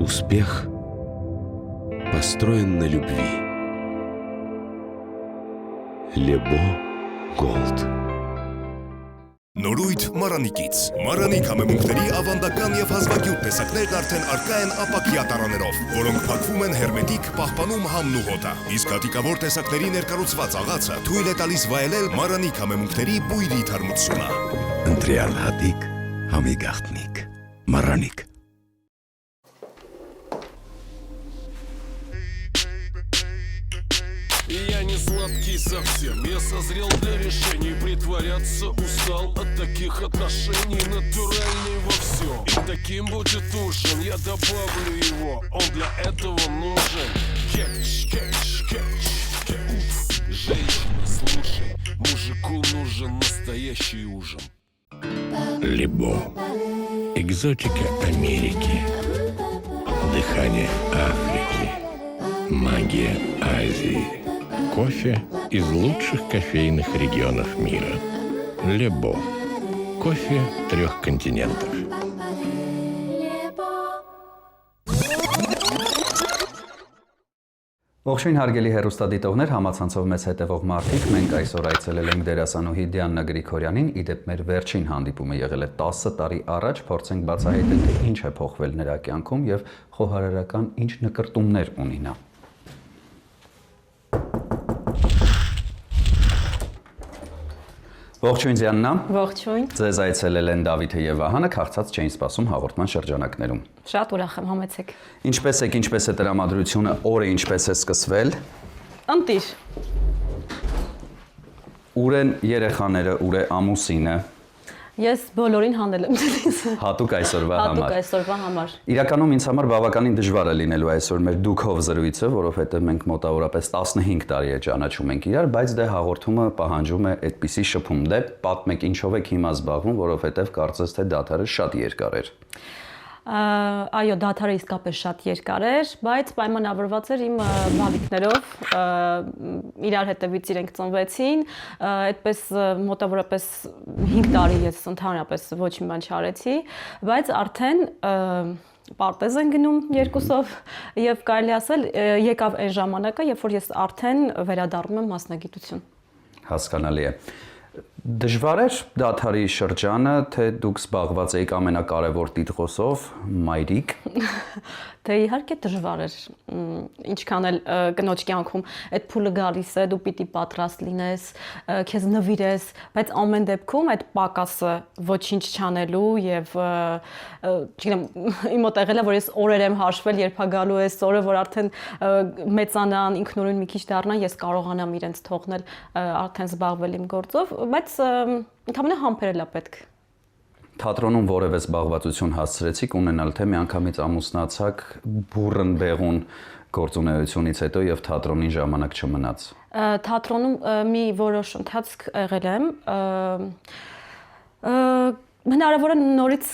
Успех построен на любви. Лебо Голд. Նորույթ Մարանիկից։ Մարանիկ համեմունքների ավանդական եւ հազվագյուտ տեսակներն արդեն առկա են ապակյա տարաներով, որոնք փակվում են հերմետիկ, պահպանում համն ու հոտը։ Իսկ հատիկավոր տեսակների ներկառուցված աղացը թույլ է տալիս վայելել Մարանիկ համեմունքների բույրի թարմությունը։ Ընտրյալ հատիկ, համի գաղտնիք, Մարանիկ։ Я не сладкий совсем, я созрел для решений. Притворяться устал от таких отношений. Натуральный во всем, и таким будет ужин. Я добавлю его, он для этого нужен. Кетч, кетч, кетч, кетч. Женщина, слушай, мужику нужен настоящий ужин. Лебо. Экзотика Америки. Дыхание Африки. Магия Азии. Кофе из лучших кофейных регионов мира. Лебо. Кофе 3 континентов. Ողջույն հարգելի հեռուստադիտողներ, համացանցով մեզ հետևող մարդիկ, մենք այսօր այցելել ենք դերասանուհի Դիանա Գրիգորյանին, իդեպ մեր վերջին հանդիպումը եղել է 10 տարի առաջ, փորձենք բացահայտել, թե ինչ է փոխվել նրա կյանքում եւ խոհարարական ինչ նկրտումներ ունի նա։ Ողջույն Դիանա։ Ողջույն։ Ձեզ այցելել են Դավիթը եւ Վահանը, քաղցած չէին սպասում հաղորդման շրջանակներում։ Շատ ուրախ եմ, համեցեք։ Ինչպես է տրամադրությունը, օրը ինչպես է սկսվել։ Ընտիր։ Ուր են երեխաները, ուր է ամուսինը։ Ես բոլորին հանել եմ դրից։ Հատուկ այսօրվա համար։ Հատուկ այսօրվա համար։ Իրականում ինձ համար բավականին դժվար է լինելու այսօր մեր դուքով զրույցը, որովհետև մենք մոտավորապես 15 տարի է ճանաչում ենք իրար, բայց դե հաղորդումը պահանջում է այդպիսի շփում։ Դե պատմեք ինչով եք հիմա զբաղվում, որովհետև կարծես թե դադարը շատ երկար էր։ Այո, դադարը իսկապես շատ երկար էր, բայց պայմանավորված էր իմ բալիկներով, իրար հետևից իրենք ծնվեցին, այդպես մոտավորապես 5 տարի ես ընդհանրապես ոչ մի բան չարեցի, բայց արդեն պարտեզ են գնում երկուսով եւ կարելի ասել եկավ այն ժամանակը, երբ որ ես արդեն վերադառնում եմ մասնագիտություն։ Հասկանալի է։ Դժվար էր դադարի շրջանը, թե դուք զբաղված եք ամենակարևոր տիտղոսով, մայրիկ։ Դե իհարկե դժվար էր, ինչքան էլ կնոջ կյանքում այդ փուլը գալիս է, դու պիտի պատրաստ լինես, քեզ նվիրես, բայց ամեն դեպքում այդ պակասը ոչինչ չանելու եւ չգիտեմ, իմ մոտ եղել է, որ ես օրեր եմ հաշվել, երբ գալու է օրը, որ արդեն մեծանան, ինքնուրույն մի քիչ դառնան, ես կարողանամ իրենց թողնել արդեն զբաղվել իմ գործով, բայց ընդհանրապես համբերել է պետք։ Թատրոնում որևէ զբաղվածություն հասցրեցիք ունենալ, թե միանգամից ամուսնացաք բուռն բեղուն գործունեությունից հետո եւ թատրոնին ժամանակ չմնաց։ Թատրոնում մի որոշ ընթացք եղել եմ, հնարավոր է նորից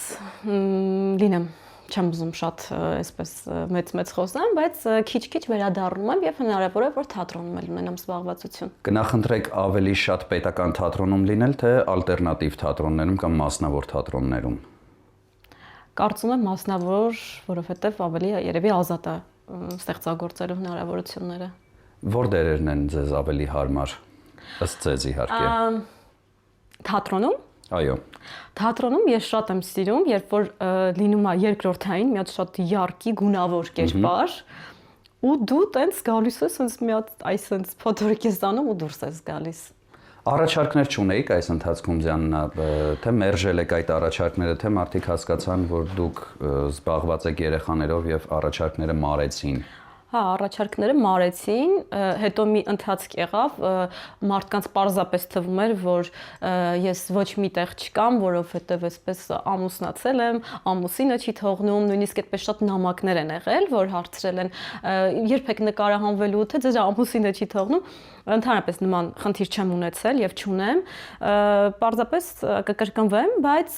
լինեմ, չեմ ուզում շատ այսպես մեծ խոսեմ, բայց քիչ-քիչ վերադառնում եմ եւ հնարավոր է որ թատրոնում էլ ունենամ զբաղվածություն։ Կնախընտրեք ավելի շատ պետական թատրոնում լինել, թե ալտերնատիվ թատրոններում կամ մասնավոր թատրոններում։ Կարծում եմ մասնավոր, որովհետեւ ավելի երևի ազատ է ստեղծագործելու հնարավորությունները։ Որ դերերն են ձեզ ավելի հարմար, ըստ ձեզ իհարկե։ Թատրոնում։ Այո։ Թատրոնում ես շատ եմ սիրում, երբ որ լինում է երկրորդային, մի հատ շատ յարկի, գունավոր կերպար, ու դու տենց գալիս ես, sense մի հատ այսպես փոթորիկ ես անում ու դուրս ես գալիս։ Առաջարկներ չունեիք այս ընթացքում Դիանա, թե մերժել եք այդ առաջարկները, թե մարդիկ հասկացան, որ դուք զբաղված եք երեխաներով եւ առաջարկները մարեցին։ Հա, առաջարկները մարեցին, հետո մի ընթացք եղավ, մարդկանց պարզապես թվում էր, որ ես ոչ մի տեղ չկամ, որովհետև այսպես ամուսնացել եմ, ամուսինը չի թողնում, նույնիսկ այդպես շատ նամակներ են եղել, որ հարցրել են, երբեք նկարահանվելու, թե ձեր ամուսինը չի թողնում, Ընդհանրապես նման խնդիր չեմ ունեցել եւ չունեմ, պարզապես կկրկնվեմ, բայց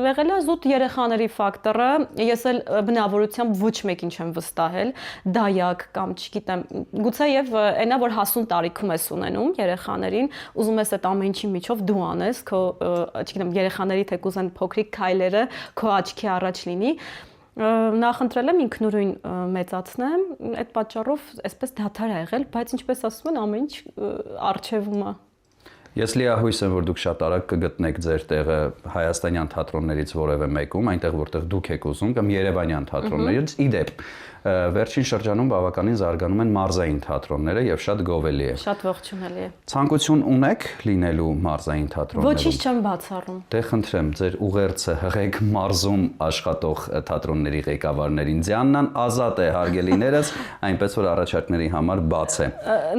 եղել է զուտ երեխաների ֆակտորը, ես էլ բնավորությամբ ոչ մեկին չեմ վստահել, դայակ կամ չգիտեմ, գուցե եւ այնա որ հասուն տարիքում ես ունենում երեխաներին, ուզում ես այդ ամեն ինչի միջով դու անես, քո, չգիտեմ, երեխաների թեկուզ են փոքրիկ քայլերը քո աչքի առաջ լինի, նախընտրել եմ ինքնուրույն մեծացնեմ, այդ պատճառով այսպես դադար է եղել, բայց ինչպես ասում են, ամեն ինչ առջևում է։ Ես լիահույս եմ, որ դուք շատ արագ կգտնեք ձեր տեղը հայաստանյան թատրոններից որևէ մեկում, այնտեղ որտեղ դուք եք ուզում, կամ երևանյան թատրոններից, իդեպ վերջին շրջանում բավականին զարգանում են մարզային թատրոնները եւ շատ գովելի է։ Շատ ողջունելի է։ Ցանկություն ունեք լինելու մարզային թատրոններում։ Ոչինչ չեմ բացառում։ Դե խնդրեմ, ձեր ուղերձը հղեք մարզում աշխատող թատրոնների ղեկավարներին։ Ձյաննան ազատ է հարգելիներս, այնպես որ առաջարկների համար բաց է։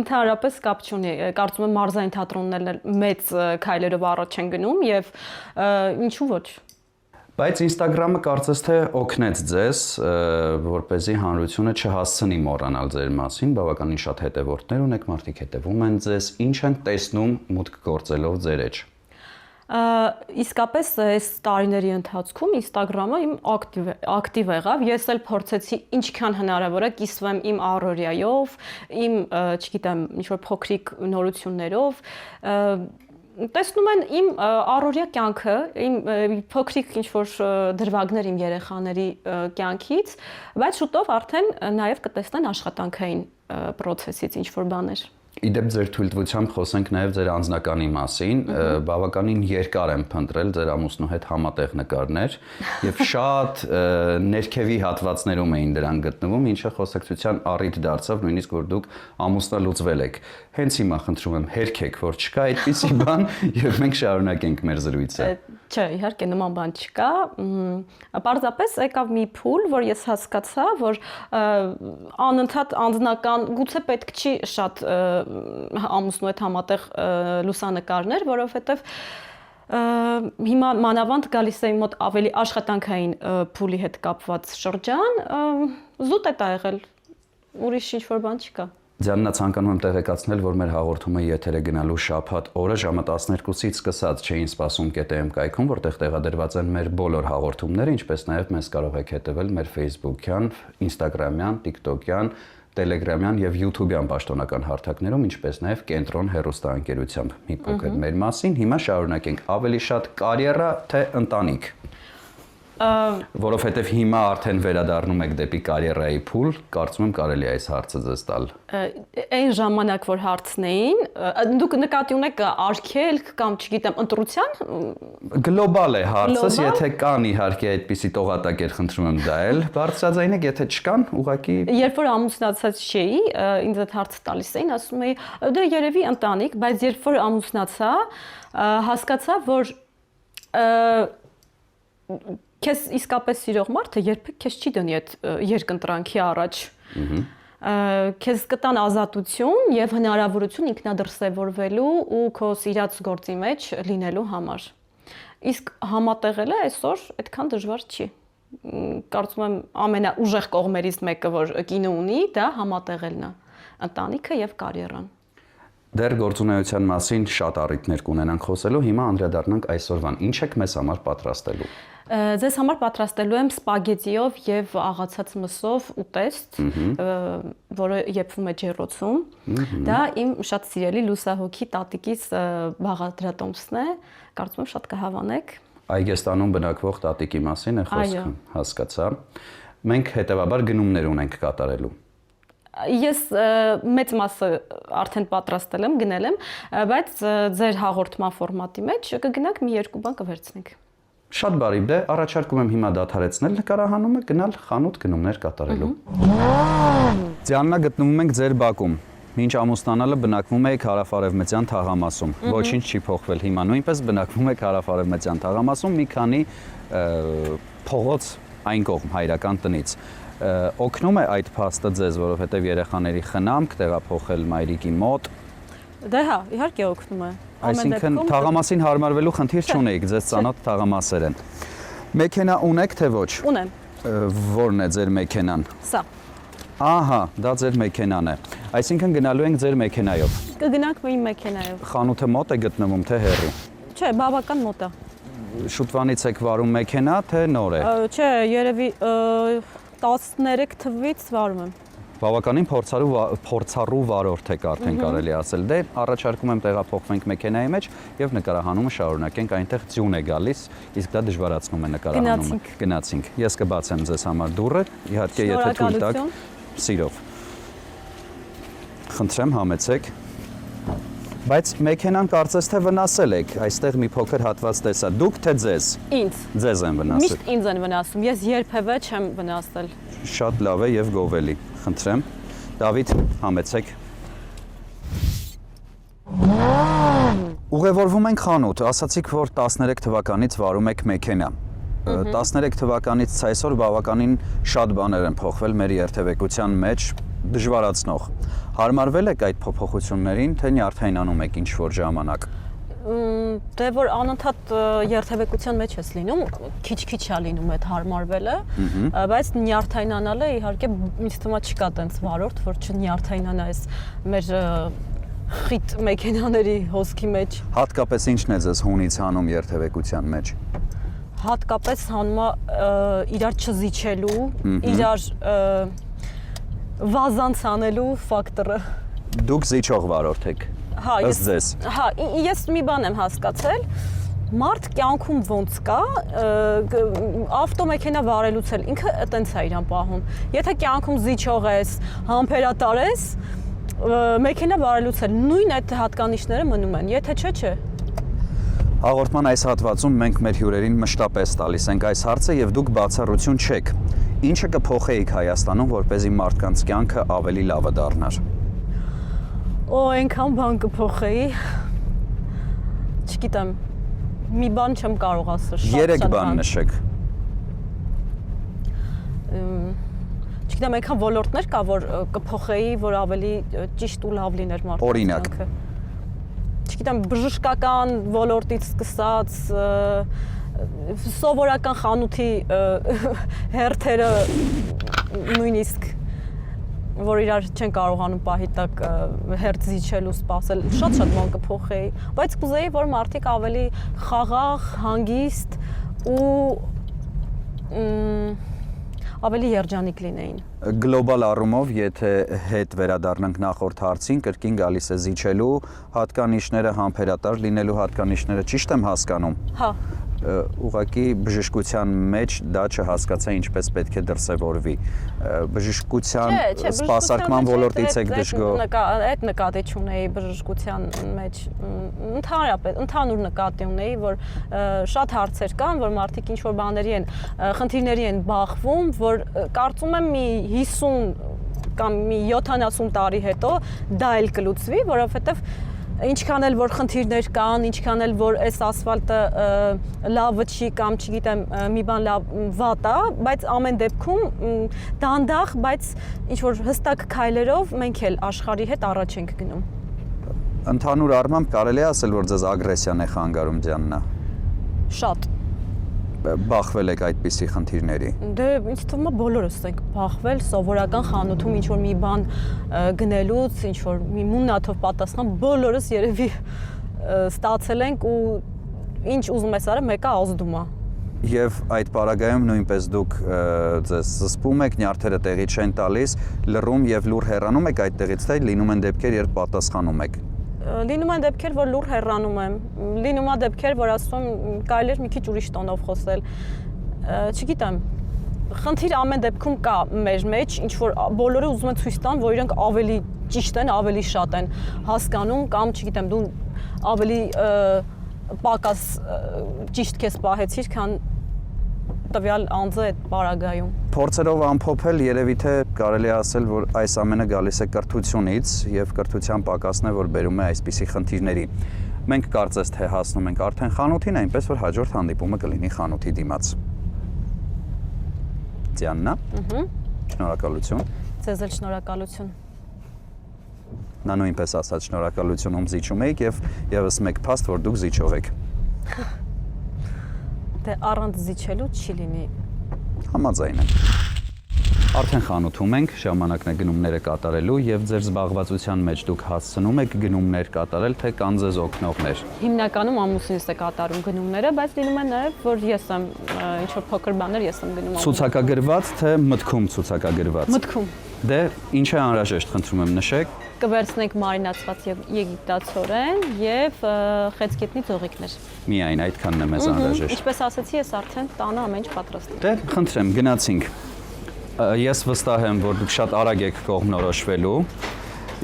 Ընդհանրապես կապ չունի, կարծում եմ մարզային թատրոններն մեծ քայլերով առաջ են գնում եւ ինչու ոչ։ Բայց Instagram-ը կարծես թե օգնեց ձեզ, որպեսզի հանրությունը չհասցնի մոռանալ ձեր մասին, բավականին շատ հետևորդներ ունեք, մարդիկ հետևում են ձեզ, ինչ են տեսնում մուտք գործելով ձեր էջ։ Իսկապես այս տարիների ընթացքում Instagram-ը իմ ակտիվ եղավ, ես էլ փորձեցի ինչքան հնարավոր է կիսվեմ իմ առօրյայով, իմ, չգիտեմ, ինչ-որ փոքրիկ նորություններով, տեսնում են իմ առօրյա կյանքը, իմ փոքրիկ ինչ-որ դրվագներ իմ երեխաների կյանքից, բայց շուտով արդեն նաև կտեսնեն աշխատանքային պրոցեսից ինչ-որ բաներ։ Իդեպ ձեր թույլտվությամբ խոսենք նաև ձեր անձնականի մասին, բավականին երկար եմ փնտրել ձեր ամուսնու հետ համատեղ նկարներ եւ շատ ներքևի հատվածներում էին դրան գտնվում, ինչը խոսակցության առիթ դարձավ, նույնիսկ որ դուք ամուսնալուծվել եք։ Հենց հիմա խնդրում եմ հերքեք, որ չկա այդպիսի բան եւ մենք շարունակենք մեր զրույցը։ Չէ, իհարկե նման բան չկա։ Պարզապես եկավ մի փուլ, որ ես հասկացա, որ անընդհատ անձնական, գուցե պետք չի շատ ամուսնու հետ համատեղ լուսանկարներ, որովհետև հիմա մանավանդ գալիս է իմ մոտ ավելի աշխատանքային փուլի հետ կապված շրջան, զուտ է դա եղել, ուրիշ ինչ-որ բան չկա։ Ձյաննա, ցանկանում եմ տեղեկացնել, որ մեր հաղորդումը եթեր է գնալու շաբաթ օրը ժամը 12-ից սկսած չէին սպասում KTM կայքում, որտեղ տեղադրված են մեր բոլոր հաղորդումները, ինչպես նաև մեզ կարող եք հետևել մեր Facebook-յան, Instagram-յան, TikTok-յան, Telegram-յան եւ YouTube-յան պաշտոնական հարթակներում, ինչպես նաև Կենտրոն հեռուստաընկերությամբ։ Մի փոքր մեր մասին, հիմա շարունակենք ավելի շատ կարիերա թե ընտանիք։ Որովհետև հիմա արդեն վերադառնում եք դեպի կարիերայի փուլ, կարծում եմ կարելի է այս հարցը ձեզ տալ։ Այն ժամանակ, որ հարցն էին, դուք նկատի ունեք արգելք կամ, չգիտեմ, ընտրության։ Գլոբալ է հարցս, եթե կան իհարկե այդպիսի տողատակեր, խնդրում եմ դա էլ բարձրաձայնեք, եթե չկան, ուղղակի։ Երբ որ ամուսնացած չէի, ինձ այդ հարցը տալիս էին, ասում էի, դե երևի ընտանիք, բայց երբ որ ամուսնացա, հասկացա, որ քեզ իսկապես սիրող մարդը երբեք քեզ չի դնի այդ երկընտրանքի առաջ։ Քեզ կտան ազատություն եւ հնարավորություն ինքնադրսևորվելու ու քո սիրած գործի մեջ լինելու համար։ Իսկ համատեղելը այսօր այդքան դժվար չի։ Կարծում եմ ամենաուժեղ կողմերից մեկը, որ կինը ունի, դա համատեղելն է, ընտանիքը եւ կարիերան։ Դեռ գործունեության մասին շատ առիթներ կունենանք խոսելու, հիմա անդրադառնանք այսօրվան։ Ինչ եք մեզ համար պատրաստելու։ Ձեզ համար պատրաստելու եմ սպագետիով եւ աղացած մսով ուտեստ, որը եփվում է ջեռոցում։ Դա իմ շատ սիրելի լուսահոգի տատիկից բաղադրատոմսն է, կարծում եմ շատ կհավանեք։ Այգեստանում բնակվող տատիկի մասին է խոսքը, հասկացա։ Մենք հետեւաբար գնումներ ունենք կատարելու։ Ես մեծ մասը արդեն պատրաստել եմ, գնել եմ, բայց ձեր հաղորդման ֆորմատի մեջ կգնանք մի երկու բան կվերցնենք։ Շատ բարի, դե առաջարկում եմ հիմա դադարեցնել նկարահանումը, գնալ խանութ գնումներ կատարելու։ Ձյաննա, գտնվում ենք ձեր բակում։ Մինչ ամուսնանալը բնակվում եք հարավ-արևմտյան թաղամասում։ Ոչինչ չի փոխվել, հիմա նույնպես բնակվում եք հարավ-արևմտյան թաղամասում, մի քանի փողոց այն կողմ հայրական տնից։ Օգնում է այդ փաստը ձեզ, որովհետև երեխաների խնամք տեղափոխել մայրիկի մոտ։ Դե հա, իհարկե օգնում է։ Այսինքն թաղամասին հարմարվելու խնդիր չունեիք, ձեզ ծանոթ թաղամասեր են։ Մեքենա ունեք թե ոչ։ Ունեմ։ Որն է ձեր մեքենան։ Սա։ Ահա, դա ձեր մեքենան է։ Այսինքն գնալու ենք ձեր մեքենայով։ Կգնանք իմ մեքենայով։ Խանութը մոտ է գտնվում, թե հեռու։ Չէ, բավական մոտ է։ Շուտվանից եք վարում մեքենա, թե նոր է։ Չէ, երևի 13 թվից վարում եմ։ Բավականին փորձառու վարորդ եք արդեն կարելի ասել։ Դե առաջարկում եմ տեղափոխվենք մեքենայի մեջ եւ նկարահանումը շարունակենք, այնտեղ ձյուն է գալիս, իսկ դա դժվարացնում է նկարահանումը։ Գնացինք։ Ես կբացեմ ձեզ համար դուռը, իհարկե եթե թույլ տաք, սիրով։ Խնդրեմ, համեցեք։ Բայց մեքենան կարծես թե վնասել եք, այստեղ մի փոքր հատված տեսա։ Դուք թե ձեզ։ Ինձ։ Ձեզ են վնասել։ Միշտ ինձ են վնասում, ես երբևէ չեմ վնասել։ Շատ լավ է եւ գովելի։ Խնդրեմ։ Դավիթ, համեցեք։ Ուղևորվում ենք խանութ, ասացիք, որ 13 թվականից վարում եք մեքենա։ 13 թվականից այսօր բավականին շատ բաներ են փոխվել մեր երթևեկության մեջ, դժվարացնող։ Հարմարվել եք այդ փոփոխություններին, թե նյարդայնանում եք ինչ-որ ժամանակ։ Դե որ անընդհատ երթևեկության մեջ ես լինում, քիչ-քիչ է լինում այդ հարմարվելը, բայց նյարդայնանալը իհարկե ինձ թվում է չկա տենց վարորդ, որ չնյարդայնանա այս մեր խիտ մեքենաների հոսքի մեջ։ Հատկապես ինչն է ձեզ հունից հանում երթևեկության մեջ։ Հատկապես հանում է իրար չզիջելու, իրար վազանց անելու ֆակտորը։ Դուք զիջող վարորդ եք։ Հա, ես մի բան եմ հասկացել, մարդ կյանքում ոնց կա, ավտոմեքենա վարելուց էլ ինքը այտենց է իրան պահում։ Եթե կյանքում զիջող ես, համբերատար ես, մեքենա վարելուց էլ նույն այդ հատկանիշները մնում են, եթե չէ։ Հաղորդման այս հատվածում մենք մեր հյուրերին մշտապես տալիս ենք այս հարցը եւ դուք բացառություն չեք։ Ինչը կփոխեիք Հայաստանում, որպեսզի մարդկանց կյանքը ավելի լավը դառնար։ Այնքան բան կփոխեի։ Չգիտեմ, մի բան չեմ կարող ասել, շատ 3 բան նշեք։ Չգիտեմ, այնքան ոլորտներ կա, որ կփոխեի, որ ավելի ճիշտ ու լավ լիներ մարդկանց կյանքը։ Չգիտեմ, բժշկական ոլորտից սկսած սովորական խանութի հերթերը, նույնիսկ որ իրար չեն կարողանում պահի տակ հերթ զիջել ու սպասել, շատ բան կփոխեի, բայց կուզեի, որ մարդիկ ավելի խաղաղ, հանգիստ ու ավելի երջանիկ լինեին։ Գլոբալ առումով, եթե հետ վերադառնանք նախորդ հարցին, կրկին գալիս է զիջելու հատկանիշները, համբերատար լինելու հատկանիշները, ճիշտ եմ հասկանում։ Հա։ Ուղղակի բժշկության մեջ դա չհասկացա ինչպես պետք է դրսևորվի։ Բժշկության սպասարկման ոլորտից եք դժգոհ։ Այդ նկատի չունեի բժշկության մեջ։ Ընդհանրապես, ընդհանուր նկատի ունեի, որ շատ հարցեր կան, որ մարդիկ ինչ-որ բաների են, խնդիրների են բախվում, որ կարծում եմ մի 50 կամ մի 70 տարի հետո դա էլ կլուծվի, որովհետև ինչքան էլ որ խնդիրներ կան, ինչքան էլ որ այս ասֆալտը լավը չի կամ չգիտեմ մի բան լավ վատ է, բայց ամեն դեպքում դանդաղ, բայց ինչ որ հստակ քայլերով մենք էլ աշխարհի հետ առաջ ենք գնում։ Ընդհանուր առմամբ կարելի է ասել, որ ձեզ ագրեսիան է խանգարում Դիանա։ Շատ։ Բախվել եք այդպիսի խնդիրների։ Դե ինձ թվում է բոլորս ենք բախվել սովորական խանութում ինչ որ մի բան գնելուց, ինչ որ մի մուննաթով պատասխան, բոլորս երևի ստացել ենք ու ինչ ուզում ես արա, մեկը ազդում է։ Եվ այդ պարագայում նույնպես դուք ձեզ զսպում եք, նյարդերը տեղի չեն տալիս, լռում եւ լուր հեռանում եք այդտեղից, թե լինում են դեպքեր, երբ պատասխանում եք։ Լինում են դեպքեր, որ լուր հեռանում եմ, լինում է դեպքեր, որ ասում կարելի է մի քիչ ուրիշ տոնով խոսել, չգիտեմ, խնդիր ամեն դեպքում կա մեր մեջ, ինչ որ բոլորը ուզում են ցույց տան, որ իրենք ավելի ճիշտ են, ավելի շատ են հասկանում կամ չգիտեմ, դու ավելի պակաս ճիշտ քեզ պահեցիր, քան տվյալ անձը այդ պարագայում։ Փորձերով ամփոփել երևի թե կարելի է ասել, որ այս ամենը գալիս է կրթությունից եւ կրթության պակասն է, որ բերում է այսպիսի խնդիրների։ Մենք կարծես թե հասնում ենք արդեն խանութին, այնպես որ հաջորդ հանդիպումը կլինի խանութի դիմաց։ Դիանա։ Շնորհակալություն։ Ձեզ էլ շնորհակալություն։ Նա նույնպես ասաց շնորհակալություն, ում զիջում եք եւ եւս մեկ փաստ, որ դուք զիջող եք։ Դե առանց զիջելու չի լինի։ Համաձայն եմ։ Արդեն խանութում ենք, ժամանակն է գնումները կատարելու եւ ձեր զբաղվածության մեջ դուք հասցնում եք գնումներ կատարել, թե կան ձեզ օգնողներ։ Հիմնականում ամուսինս է կատարում գնումները, բայց լինում է նաև, որ ես եմ ինչ որ փոքր բաներ ես եմ գնում։ Ցուցակագրված թե մտքում ցուցակագրված։ Մտքում։ Դե ինչ է անհրաժեշտ, խնդրում եմ նշեք։ Կվերցնենք մարինացված եգիպտացորեն եւ խեցգետնի ձողիկներ։ Միայն այդքանն է մեզ անհրաժեշտ։ Ինչպես ասացի, ես արդեն տանը ամեն ինչ պատրաստ եմ։ Դե խնդրեմ, գնացինք։ Ես վստահ եմ, որ դուք շատ արագ եք կողմնորոշվելու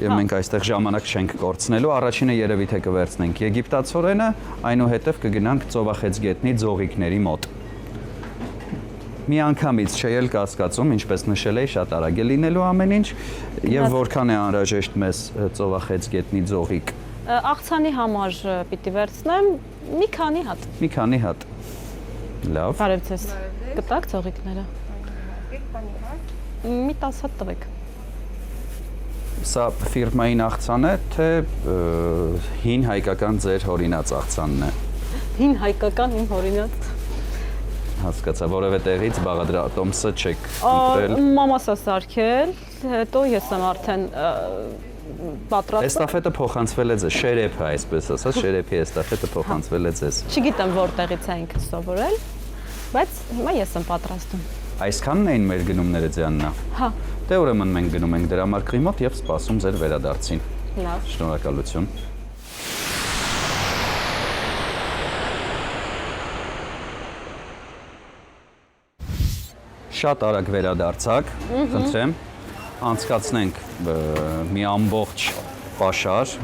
եւ մենք այստեղ ժամանակ չենք կորցնելու։ Առաջինը երևի թե կվերցնենք եգիպտացորենը, այնուհետև կգնանք ծովախեցգետնի ձողիկների մոտ։ Մի անգամից չէ էլ կասկածում, ինչպես նշել էի, շատ արագ է լինելու ամեն ինչ եւ որքան է անհրաժեշտ մեզ ծովախեցգետնի ձողիկ։ Աղցանի համար պիտի վերցնեմ մի քանի հատ։ Մի քանի հատ։ Լավ։ Բարև ձեզ։ Գտաք ձողիկները։ Մի 10 հատ տվեք։ Սա ֆիրմային աղցան է, թե հին հայկական ձեր հորինած աղցանն է։ Հին հայկական իմ հորինած։ Հասկացա, որևէ տեղից բաղադրատոմսը չեք ընտրել։ Մամաս է սարքել, հետո ես եմ արդեն պատրաստել։ Էստաֆետը փոխանցվել է ձեզ, շերեփը այսպես ասած, շերեփի էստաֆետը փոխանցվել է ձեզ։ Չգիտեմ որտեղից է ինքը սովորել, բայց հիմա ես եմ պատրաստում։ Այսքանն էին մեր գնումները Ձյաննա։ Հա։ Դե ուրեմն մենք գնում ենք դրամարկղի մոտ եւ սպասում ձեր վերադարձին։ Լավ։ Շնորհակալություն։ Շատ արագ վերադարձակ, խնդրեմ, անցկացնենք մի ամբողջ պաշար։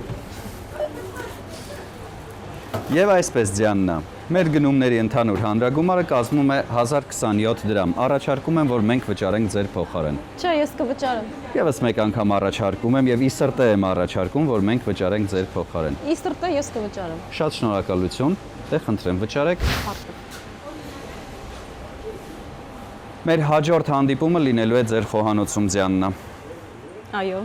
Եվ այսպես Ձյաննա, մեր գնումների ընդհանուր հանրագումարը կազմում է 1027 դրամ։ Առաջարկում եմ, որ մենք վճարենք ձեր փոխարեն։ Չէ, ես կվճարեմ։ Եվս մեկ անգամ առաջարկում եմ եւ ի սրտե եմ առաջարկում, որ մենք վճարենք ձեր փոխարեն։ Ի սրտե ես կվճարեմ։ Շատ շնորհակալություն։ Դե խնդրեմ վճարեք։ Մեր հաջորդ հանդիպումը լինելու է ձեր խոհանոցում Ձյաննա։ Այո։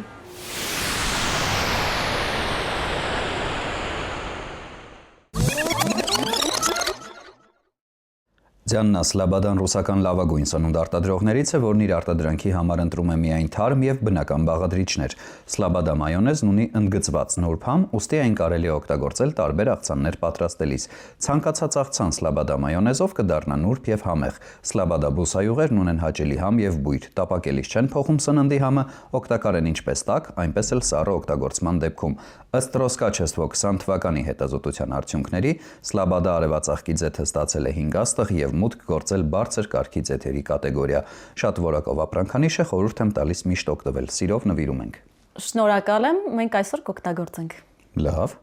Ձյաննա Սլաբադան ռուսական լավագույն սնունդ արտադրողներից է, որն իր արտադրանքի համար ընտրում է միայն թարմ եւ բնական բաղադրիչներ։ Սլաբադա մայոնեզն ունի ընդգծված նուրբ համ, ուստի այն կարելի է օգտագործել տարբեր աղցաններ պատրաստելիս։ Ցանկացած աղցան Սլաբադա մայոնեզով կդառնա նուրբ եւ համեղ։ Սլաբադա բուսայուղերն ունեն հաճելի համ եւ բույր, տապակելիս չեն փոխում սննդի համը, օգտակար են ինչպես տաք, այնպես էլ սառը օգտագործման դեպքում։ Ըստ Ռոսկաչեստվո 20 թվականի հետազոտության արդյունքների, Սլաբադա արևածաղկի ձեթը ստացել է 5 աստղ եւ մուտք գործել բարձր կարգի ձեթերի կատեգորիա։ Շատ որակով ապրանքանիշ է, խորհուրդ եմ տալիս միշտ օգտվել։ Սիրով նվիրում ենք։ Շնորհակալ եմ, մենք այսօր կօգտագործենք։ Լավ։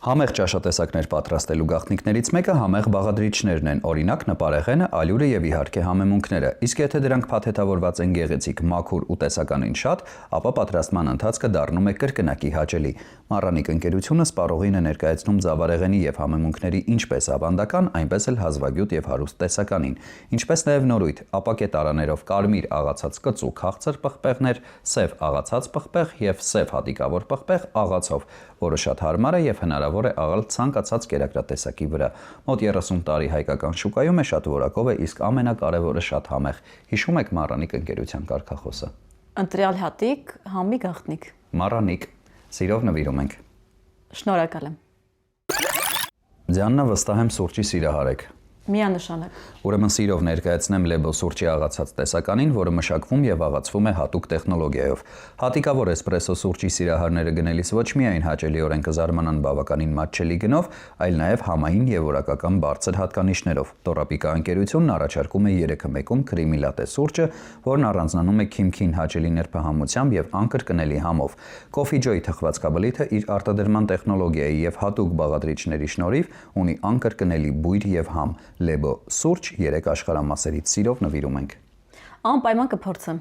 Համեղ ճաշատեսակներ պատրաստելու գաղտնիքներից մեկը համեղ բաղադրիչներն են, օրինակ նպարեղենը, ալյուրը եւ իհարկե համեմունքները։ Իսկ եթե դրանք փաթեթավորված են գեղեցիկ, մաքուր ու տեսականին շատ, ապա պատրաստման ընթացքը դառնում է կրկնակի հաճելի։ Մառանիկ ընկերությունը սպառողին է ներկայացնում ձավարեղենի եւ համեմունքների ինչպես ավանդական, այնպես էլ հազվագյուտ եւ հարուստ տեսականին, ինչպես նաեւ նորույթ, ապակե տարաներով կարմիր աղացած կծու քաղցր պղպեղներ, սև աղացած պղպեղ եւ սև հատիկավոր պղպեղ աղացով, որը շատ հարմար է եւ հնարավոր է աղալ ցանկացած կերակրատեսակի վրա։ Մոտ 30 տարի հայկական շուկայում է, շատ որակով է, իսկ ամենակարևորը շատ համեղ։ Հիշում եք Մառանիկ ընկերության կարգախոսը։ Ընտրյալ հատիկ, համի գաղտնիք։ Մառանիկ, սիրով նվիրում ենք։ Շնորհակալ եմ։ Ձյաննա, վստահ եմ սուրճի սիրահար եք։ Միանշանակ։ Ուրեմն սիրով ներկայացնեմ Լեբո սուրճի աղացած տեսականին, որը մշակվում եւ աղացվում է հատուկ տեխնոլոգիայով։ Հատիկավոր էսպրեսո սուրճի սիրահարները գնելիս ոչ միայն հաճելիորեն կզարմանան բավականին մատչելի գնով, այլ նաեւ համային եւ որակական բարձր հատկանիշներով։ Տորապիկա ընկերությունն առաջարկում է 3-1-ում քրիմի լատե սուրճը, որն առանձնանում է քիմքին հաճելի նրբահամությամբ եւ անկրկնելի համով։ Coffee Joy թխվածքաբլիթը իր արտադրման տեխնոլոգիայի եւ հատուկ բաղադրիչների շնորհիվ ունի անկրկնելի բույր եւ համ։ Լեբո սուրճ 3 աշխարհամասերից սիրով նվիրում ենք։ Անպայման կփորձեմ։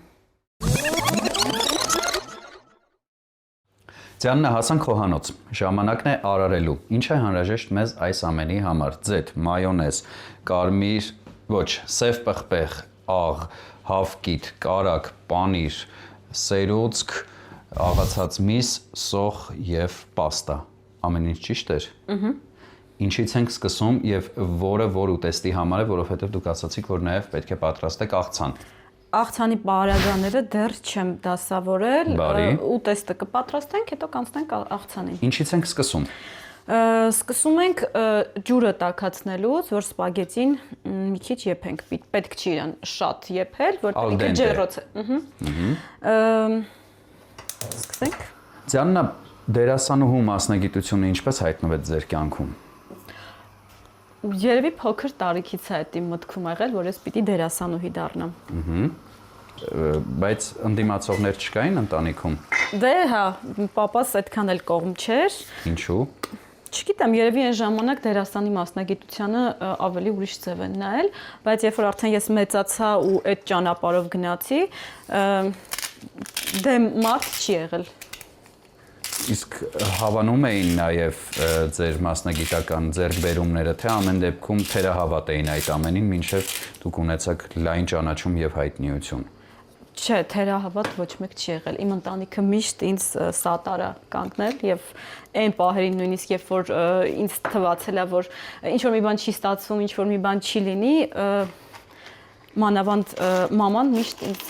Ձյաննա, հասանք խոհանոց։ Ժամանակն է արարելու։ Ինչ է անհրաժեշտ մեզ այս ամենի համար։ Ձեթ, մայոնեզ, կարմիր, ոչ, սև պղպեղ, աղ, հավկիթ, կարակ, պանիր, սերուցք, աղացած միս, սոխ եւ պաստա։ Ամեն ինչ ճիշտ էր։ Ինչից ենք սկսում եւ որը որ ուտեստի համար է, որովհետեւ դուք ասացիք, որ նաեւ պետք է պատրաստեք աղցան։ աղցանի բարագաները դեռ չեմ դասավորել, Բարի։ ուտեստը կպատրաստենք, հետո կանցնենք աղցանին։ Ինչից ենք սկսում։ Սկսում ենք ջուրը տաքացնելուց, որ սպագետին մի քիչ եփենք։ Պետք չի իրան շատ եփել, որտեղ ինքը ջեռոց է։ Սկսենք։ Ձյաննա, դերասանուհու մասնագիտությունը ինչպես հայտնվեց ձեր կյանքում։ Երևի փոքր տարիքից է այդ իմ մտքում եղել, որ ես պիտի դերասանուհի դառնամ։ Բայց ընդդիմացողներ չկային ընտանիքում։ Դե հա, պապաս այդքան էլ կողմ չէր։ Ինչու։ Չգիտեմ, երևի այն ժամանակ դերասանի մասնագիտությանը ավելի ուրիշ ձև են նայել, բայց երբ որ արդեն ես մեծացա ու այդ ճանապարհով գնացի, դե մարդ չի եղել։ Իսկ հավանում էին նաև ձեր մասնագիտական ձեռքբերումները, թե ամեն դեպքում թերահավատ էին այդ ամենին, մինչև դուք ունեցաք լայն ճանաչում եւ հայտնիություն։ Չէ, թերահավատ ոչ մեկ չի եղել։ Իմ ընտանիքը միշտ ինձ սատարա կանգնել եւ այն պահերին նույնիսկ երբ որ ինձ թվացել է, որ ինչ որ մի բան չի ստացվում, ինչ որ մի բան չի լինի, մանավանդ մաման միշտ ինձ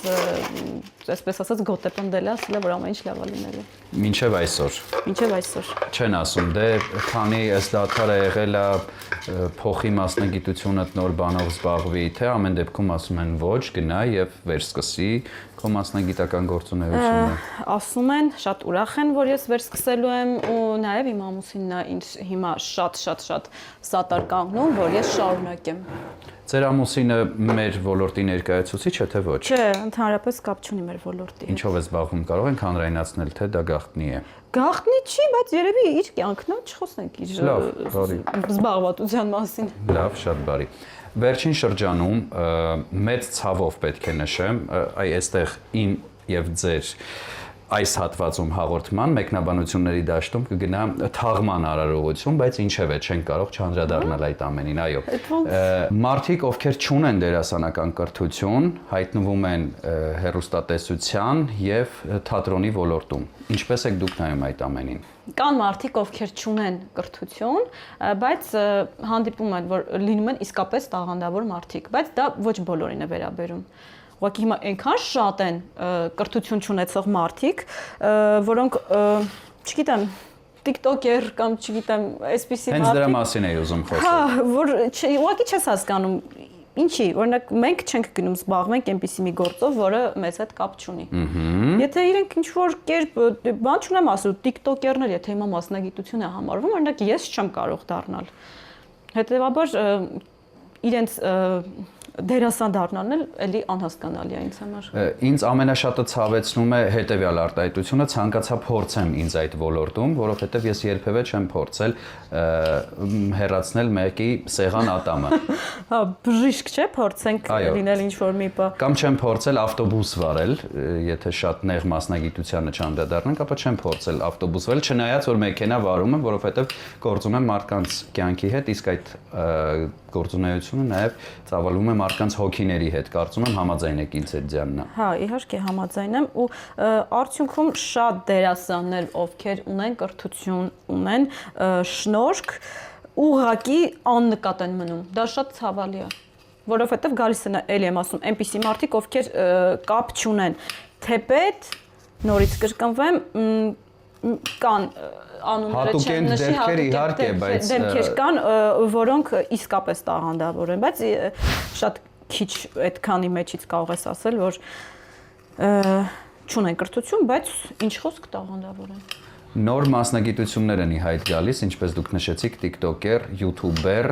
այսպես ասած գոտեպնդել է, ասել է, որ ամեն ինչ լավ է լինելու։ Մինչև այսօր։ Մինչև այսօր։ Չեն ասում, դե քանի ըստ դադարը եղել է փոխի մասնագիտությունը նոր բանով զբաղվի, թե ամեն դեպքում ասում են ոչ, գնա եւ վերսկսի քո մասնագիտական գործունեությունը։ Ասում են, շատ ուրախ են, որ ես վերսկսելու եմ ու նաեւ իմ ամուսինն է ինձ հիմա շատ սատար կանգնում, որ ես շարունակեմ։ Ձեր ամուսինը մեր ոլորտի ներկայացուցիչ է, թե ոչ։ Չէ, ընդհանրապես կապ չունի մեր ոլորտի։ Ինչով է զբաղվում, կարող ենք հանրայնացնել, թե դա գաղտնի է։ Գաղտնի չի, բայց երևի իր կյանքն է, չխոսենք իր զբաղվածության մասին։ Լավ, շատ բարի։ Վերջին շրջանում մեծ ցավով պետք է նշեմ, այստեղ իմ եւ ձեր այս հատվածում հաղորդման մեկնաբանությունների դաշտում կգնա թաղման արարողություն, բայց ինչև է չեն կարող չանդրադառնալ այդ ամենին, այո։ Մարդիկ, ովքեր չունեն դերասանական կրթություն, հայտնվում են հեռուստատեսության եւ թատրոնի ոլորտում։ Ինչպես եք դուք նայում այդ ամենին։ Կան մարդիկ, ովքեր չունեն կրթություն, բայց հանդիպում են, որ լինում են իսկապես տաղանդավոր մարդիկ, բայց դա ոչ բոլորին է վերաբերում։ Ուղղակի հիմա այնքան շատ են կրթություն չունեցող մարդիկ, որոնք, չգիտեմ, TikTok-եր կամ չգիտեմ, այսպիսի մարդիկ։ Հենց դրա մասին էի ուզում խոսել։ Հա, որ ուղղակի չես հասկանում, ինչի, օրինակ մենք չենք գնում զբաղվենք այնպիսի մի գործով, որը մեզ հետ կապ չունի։ Եթե իրենք ինչ-որ կերպ, բան չունեմ ասել, TikTok-երներ, եթե հիմա մասնագիտություն է համարվում, օրինակ ես չեմ կարող դառնալ։ Հետևաբար իրենց դերասան դառնալն էլ էլի անհասկանալի է ինձ համար։ Ինձ ամենաշատը ցավեցնում է հետևյալ արտահայտությունը, ցանկացա փորձեմ ինձ այդ ոլորտում, որովհետև ես երբևէ չեմ փորձել հեռացնել մեկի սեղան ատամը։ Հա, բժիշկ չէ, փորձենք լինել ինչ-որ մի բան։ Կամ չեմ փորձել ավտոբուս վարել, եթե շատ նեղ մասնագիտությանը չանդրադառնանք, ապա չեմ փորձել ավտոբուս վարել, չնայած որ մեքենա վարում եմ, որովհետև գործում եմ մարդկանց կյանքի հետ, իսկ այդ գործունեությունը նաև ծավալվում է մարդկանց հոգիների հետ, կարծում եմ համաձայն եք ինձ հետ Ձյաննա։ Հա, իհարկե համաձայն եմ ու արդյունքում շատ դերասաններ, ովքեր ունեն կրթություն, ունեն շնորհք, ուղղակի աննկատ են մնում։ Դա շատ ցավալի է, որովհետև գալիս են, էլի եմ ասում, այնպիսի մարդիկ, ովքեր կապ չունեն, թեպետ նորից կրկնվեմ, կան անունները չեմ նշի, իհարկե, բայց դեմքեր կան, որոնք իսկապես տաղանդավոր են, բայց շատ քիչ այդքանի մեջից կարող ես ասել, որ չունեն կրթություն, բայց ինչ խոսք տաղանդավոր են։ Նոր մասնագիտություններ են ի հայտ գալիս, ինչպես դուք նշեցիք, TikToker, YouTuber,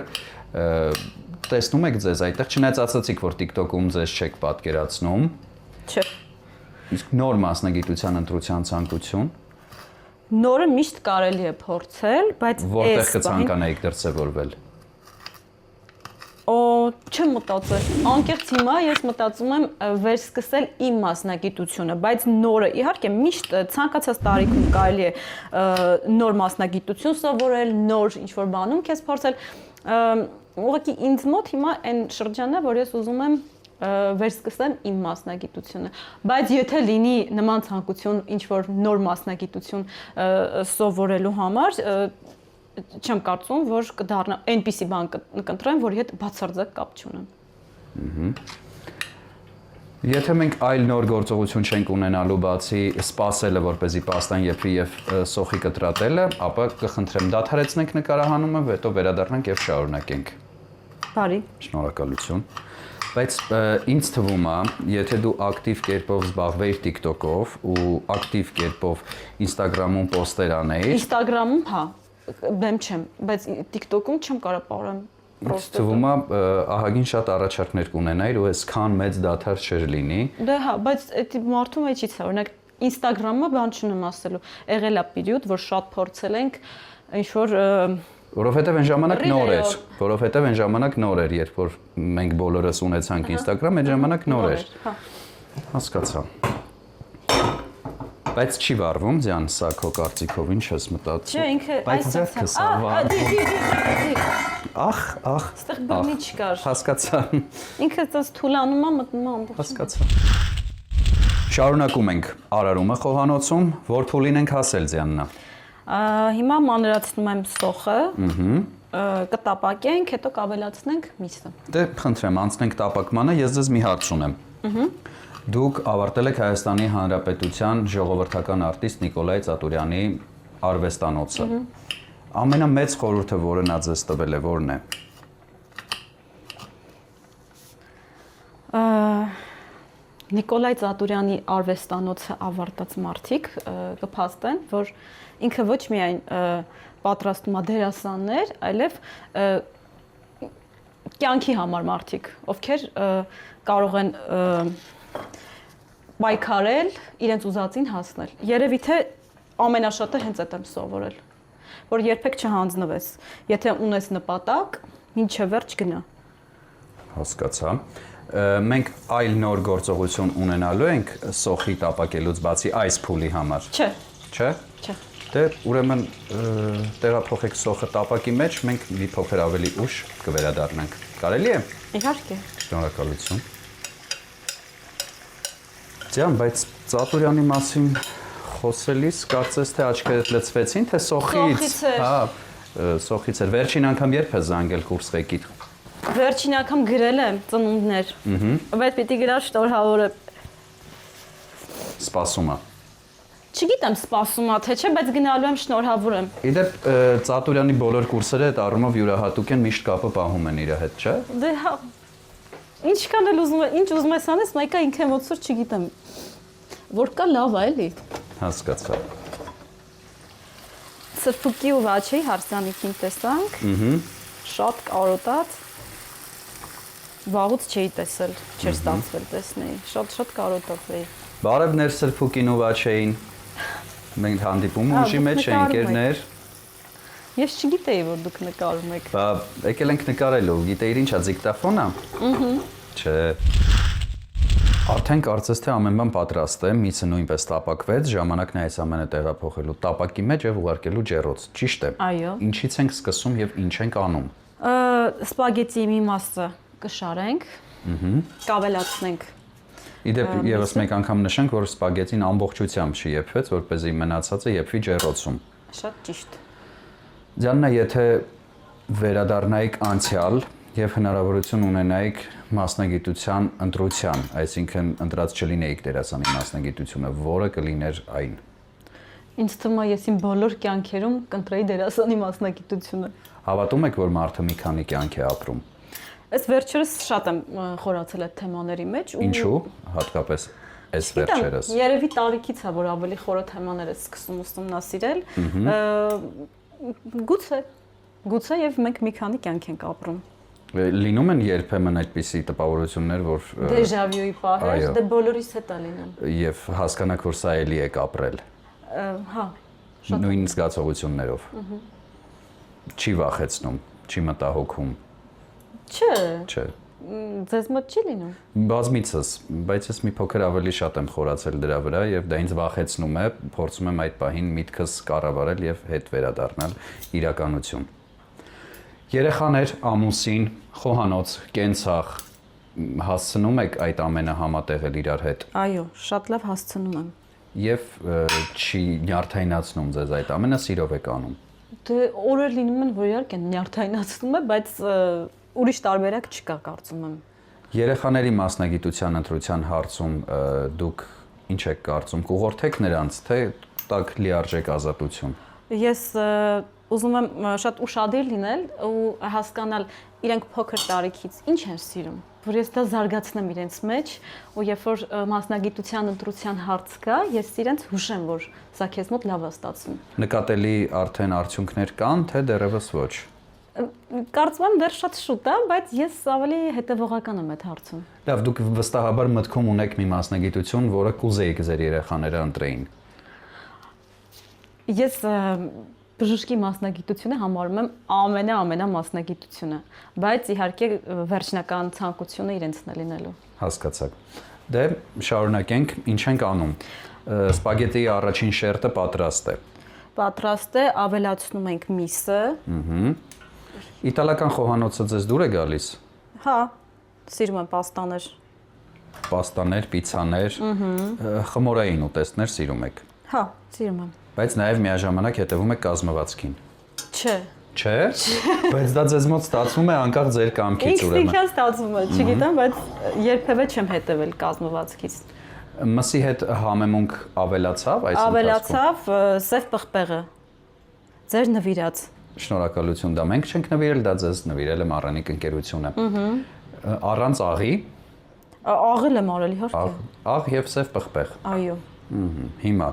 տեսնում եք ձեզ այդտեղ, չնայած ասացիք, որ TikTok-ում ձեզ չեք պատկերացնում։ Չէ։ Իսկ նոր մասնագիտության ընտրության ցանկություն։ Նորը միշտ կարելի է փորձել, բայց որտեղ կցանկանայիք դրսևորվել։ Չեմ մտածել։ Անկեղծ հիմա ես մտածում եմ վերսկսել իմ մասնագիտությունը, բայց նորը իհարկե միշտ ցանկացած տարիքում կարելի է նոր մասնագիտություն սովորել, նոր ինչ-որ բանում քեզ փորձել։ Ուղղակի ինձ մոտ հիմա այն շրջանն է, որ ես ուզում եմ վերսկսեմ իմ մասնագիտությունը, բայց եթե լինի նման ցանկություն ինչ-որ նոր մասնագիտություն սովորելու համար, չեմ կարծում, որ կդառնա այնպիսի բան կընտրեմ, որի հետ բացարձակ կապ չունեմ։ Եթե մենք այլ նոր գործողություն չենք ունենալու բացի սպասելը, որպեսզի պաստան եփի եւ սոխի կտրատելը, ապա կխնդրեմ դադարեցնենք նկարահանումը, հետո վերադառնանք եւ շարունակենք։ Բարի։ Շնորհակալություն։ Բայց ինձ թվում է, եթե դու ակտիվ կերպով զբաղվեիր TikTok-ով ու ակտիվ կերպով Instagram-ում պոստեր անեիր, Instagram-ում, հա, բեմ չեմ, բայց TikTok-ում չեմ կարող ապարեմ։ ինձ թվում է ահագին շատ առաջարկներ կունենայիր ու այսքան մեծ դադար չէր լինի։ Դե հա, բայց այդ մարդու մեջից է, օրինակ Instagram-ը բան չունեմ ասելու։ Եղել է պերիոդ, որ շատ փորձել ենք ինչ որ Որովհետև այն ժամանակ նոր էր, երբ որ մենք բոլորս ունեցանք Instagram, այդ ժամանակ նոր էր։ Հասկացա։ Բայց չի վառվում, ձյան, սա քո կարծիքով ինչ ես մտածում։ Չէ, ինքը բայց ձեռքը սա Ախ, Այստեղ բանի չկար։ հասկացա։ Ինքը դες թուլանում է, մտնում է ամբողջ։ Հասկացա։ Շարունակում ենք արարումը խոհանոցում, որ փուլին ենք հասել ձյաննա։ Հիմա մանրացնում եմ սոխը, կտապակենք, հետո կավելացնենք միսը։ Դե խնդրեմ, անցնենք տապակմանը, ես ձեզ մի հարց ունեմ։ Դուք ավարտել եք Հայաստանի Հանրապետության ժողովրդական արտիստ Նիկոլայ Ծատուրյանի արվեստանոցը։ Ամենամեծ խորհուրդը, որը նա ձեզ տվել է, որն է։ Նիկոլայ Ծատուրյանի արվեստանոցը ավարտած մարդիկ կփաստեն, որ ինքը ոչ միայն պատրաստում է դերասաններ, այլև կյանքի համար մարդիկ, ովքեր կարող են պայքարել, իրենց ուզածին հասնել։ Երևի թե ամենաշատը հենց այդ եմ սովորել, որ երբեք չհանձնվես, եթե ունես նպատակ, մինչև վերջ գնա։ Հասկացա։ Մենք այլ նոր գործողություն ունենալու ենք սոխի տապակելուց բացի այս փուլի համար։ Չէ։ Չէ։ Չէ։ Դե ուրեմն տեղափոխեք սոխը տապակի մեջ, մենք մի փոքր ավելի ուշ կվերադառնանք։ Կարելի է։ Իհարկե։ Շնորհակալություն։ Ձյան, բայց Ծատուրյանի մասին խոսելիս կարծես թե աչքերդ լցվեցին, թե սոխից։ Հա, սոխից էր։ Վերջին անգամ երբ ես զանգել կուրս ղեկիդ։ Վերջին անգամ գրել եմ ծնունդներ։ Բայց պիտի գրար շնորհավոր եմ։ Սպասում է։ Չգիտեմ սպասում է թե չէ, բայց գնալու եմ շնորհավոր եմ։ Իդեպ Ծատուրյանի բոլոր կուրսերը այդ առումով յուրահատուկ են, միշտ կապը պահում են իր հետ, չէ։ Դե հա։ Ինչքան էլ ուզում եմ, ինչ ուզում ես անես, մայկա ինքը եմոցիոր չգիտեմ։ Որ կա լավ է, էլի։ Հասկացա։ Սրբուկի ու վաչեի հարսանիքին տեսանք։ Շատ կարոտած։ Վաղուց չէի տեսել, չէր ստացվել տեսնեի։ Շատ կարոտած էի։ Բարևներ Սրբուկին ու վաչեին։ Մենք հանդիպում ուժի մեջ ենք, ընկերներ։ Ես չգիտեի, որ դուք նկարում եք։ Բա եկել ենք նկարելու, գիտեիր ինչա դիկտաֆոնը։ Չէ։ Արդեն կարծես թե ամեն բան պատրաստ է, միսը նույնպես տապակվեց, ժամանակն է այս ամենը տեղափոխելու տապակի մեջ եւ ուղարկելու ջեռոց։ Ճիշտ է։ Այո։ Ինչից ենք սկսում եւ ինչ ենք անում։ Սպագետիի մի մասը կշարենք, կավելացնենք։ Իդեպ եւս մեկ անգամ նշենք, որ սպագետին ամբողջությամբ չեփվեց, որպեսզի մնացածը եփվի ջեռոցում։ Շատ ճիշտ։ Ձյաննա, եթե վերադառնայիք անցյալ եւ հնարավորություն ունենայիք մասնագիտության ընտրության, այսինքն ընտրած չլինեիք դերասանի մասնագիտությունը, որը կլիներ այն։ Ինձ թվում է ես իմ բոլոր կյանքերում կընտրեի դերասանի մասնագիտությունը։ Հավատում եք, որ մարդը մի քանի կյանք է ապրում։ Այս վերջերս շատ եմ խորացել այդ թեմաների մեջ ու Ինչու՞, հատկապես այս վերջերս։ Երևի տարիքից է, որ ավելի խորը թեմաներ ես սկսում ուսումնասիրել։ Գուցե եւ մենք մի քանի կյանք ենք ապրում։ Լինում են երբեմն այդպիսի տպավորություններ, որ դեժավյուի պահեր, դե բոլորիս հետ է լինում։ Եվ հասկանաք, որ սա էլի եք ապրել։ Հա, նույն զգացողություններով։ Չի վախեցնում, չի մտահոգում։ Չէ։ Ձեզ մոտ չի լինում։ Բազմիցս, բայց ես մի փոքր ավելի շատ եմ խորացել դրա վրա եւ դա ինձ վախեցնում է, փորձում եմ այդ պահին միտքս կառավարել եւ հետ վերադառնալ իրականություն։ Երեխաներ, ամուսին, խոհանոց, կենցաղ հասցնում եք այդ ամենը համատեղել իրար հետ։ Այո, շատ լավ հասցնում եմ։ Եվ չի նյարդայնացնում ձեզ այդ ամենը, սիրով եք անում։ Դե օրեր լինում են, որ իհարկե նյարդայնացնում է, բայց ուրիշ տարբերակ չկա, կարծում եմ։ Երեխաների մասնագիտության ընտրության հարցում դուք ինչ եք կարծում, կուղղորդեք նրանց, թե տակ լիարժեք ազատություն։ Ես ուզում եմ շատ ուշադիր լինել ու հասկանալ իրենք փոքր տարիքից ինչ են սիրում, որ ես դա զարգացնեմ իրենց մեջ ու երբ որ մասնագիտության ընտրության հարց կա, ես իրենց հուշեմ, որ սա քեզ մոտ լավ է ստացվում։ Նկատելի արդեն արդյունքներ կան, թե դեռևս ոչ։ Կարծում եմ դեռ շատ շուտ է, բայց ես ավելի հետևողական եմ այդ հարցում։ Լավ, դուք վստահաբար մտքում ունեք մի մասնագիտություն, որը կուզեիք ձեր երեխաները ընտրեին։ Ես բժշկի մասնագիտությունը համարում եմ ամենամասնագիտությունը, բայց իհարկե վերջնական ցանկությունը իրենցն է լինելու։ Հասկացաք։ Դե շարունակենք, ինչ ենք անում։ Սպագետիի առաջին շերտը պատրաստ է։ Պատրաստ է, ավելացնում ենք միսը։ Իտալական խոհանոցը ձեզ դուր է գալիս։ Հա, սիրում եմ պաստաներ։ Պաստաներ, պիցցաներ, խմորային ուտեստներ սիրում եք։ Հա, սիրում եմ։ Բայց նաև միաժամանակ հետևում եք կազմվածքին։ Չէ։ Չէ։ Բայց դա ձեզ մոտ ստացվում է անկախ ձեր կամքից ուրեմն։ Ինքնին ստացվում է, չգիտեմ, բայց երբևէ չեմ հետևել կազմվածքից։ Մսի հետ համեմունք ավելացավ այս ընթացքում։ Ավելացավ սև պղպեղը։ Ձեր նվիրած։ Շնորհակալություն, դա մենք չենք նվիրել, դա ձեզ նվիրել է Մառանիկ ընկերությունը։ Առանց աղի։ Աղել եմ արել իհարկե։ Աղ եւ սև պղպեղ։ Այո։ Հիմա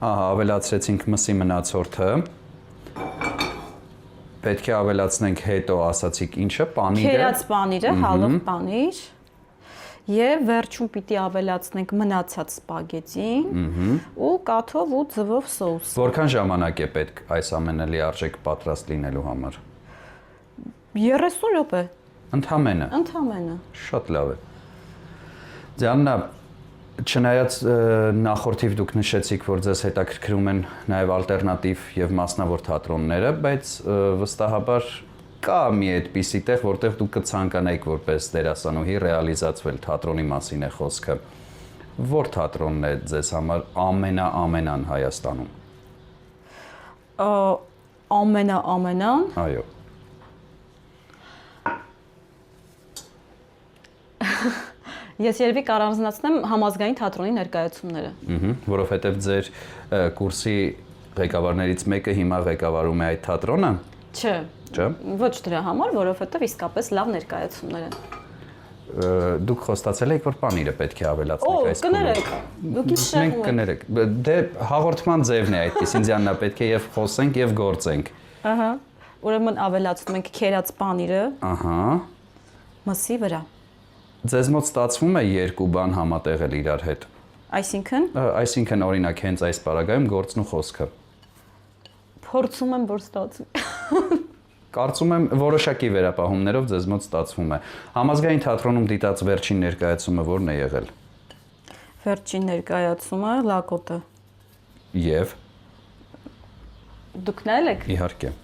ավելացրեցինք մսի մնացորդը։ Պետք է ավելացնենք հետո ասացիք ինչը, պանիրը։ Քերած պանիրը, հալով պանիր։ Եվ վերջում պիտի ավելացնենք մնացած սպագետին ու կաթով ու ձվով սոուս։ Որքան ժամանակ է պետք այս ամենը լիարժեք պատրաստ լինելու համար։ 30 րոպե։ Ընդամենը։ Ընդամենը։ Շատ լավ է։ Ձաննա, չնայած նախորդիվ դուք նշեցիք, որ ձեզ հետաքրքրում են նաև ալտերնատիվ եւ մասնավոր թատրոնները, բայց վստահաբար կա մի այդպիսի տեղ, որտեղ դուք կցանկանայիք որպես դերասանուհի ռեալիզացվել, թատրոնի մասին է խոսքը։ Որ թատրոնն է ձեզ համար ամենան Հայաստանում։ Ամենան։ Այո։ Ես երևի կառանձնացնեմ համազգային թատրոնի ներկայացումները։ Որովհետև ձեր կուրսի ղեկավարներից մեկը հիմա ղեկավարում է այդ թատրոնը։ Չէ։ Չէ։ Ոչ դրա համար, որովհետև իսկապես լավ ներկայացումներ են։ Դուք խոստացել եք, որ պանիրը պետք է ավելացնեք այս կներեք։ Դուք ինչ շեղում եք։ Մենք կներեք։ Դե հաղորդման ձևն է այդպես, Ինձյաննա, պետք է եւ խոսենք եւ գործենք։ Ահա։ Ուրեմն ավելացնում ենք քերած պանիրը։ Ահա։ Մսի վրա։ Ձեզ մոտ ստացվում է երկու բան համատեղել իրար հետ։ Այսինքն օրինակ հենց այս պարագայում գործն ու խոսքը։ Փորձում եմ, որ ստացվի։ Կարծում եմ որոշակի վերապահումներով ձեզ մոտ ստացվում է։ Համազգային թատրոնում դիտած վերջին ներկայացումը ո՞րն է եղել։ Վերջին ներկայացումը Լակոտը։ Եվ Դուք նայել եք։ Իհարկե։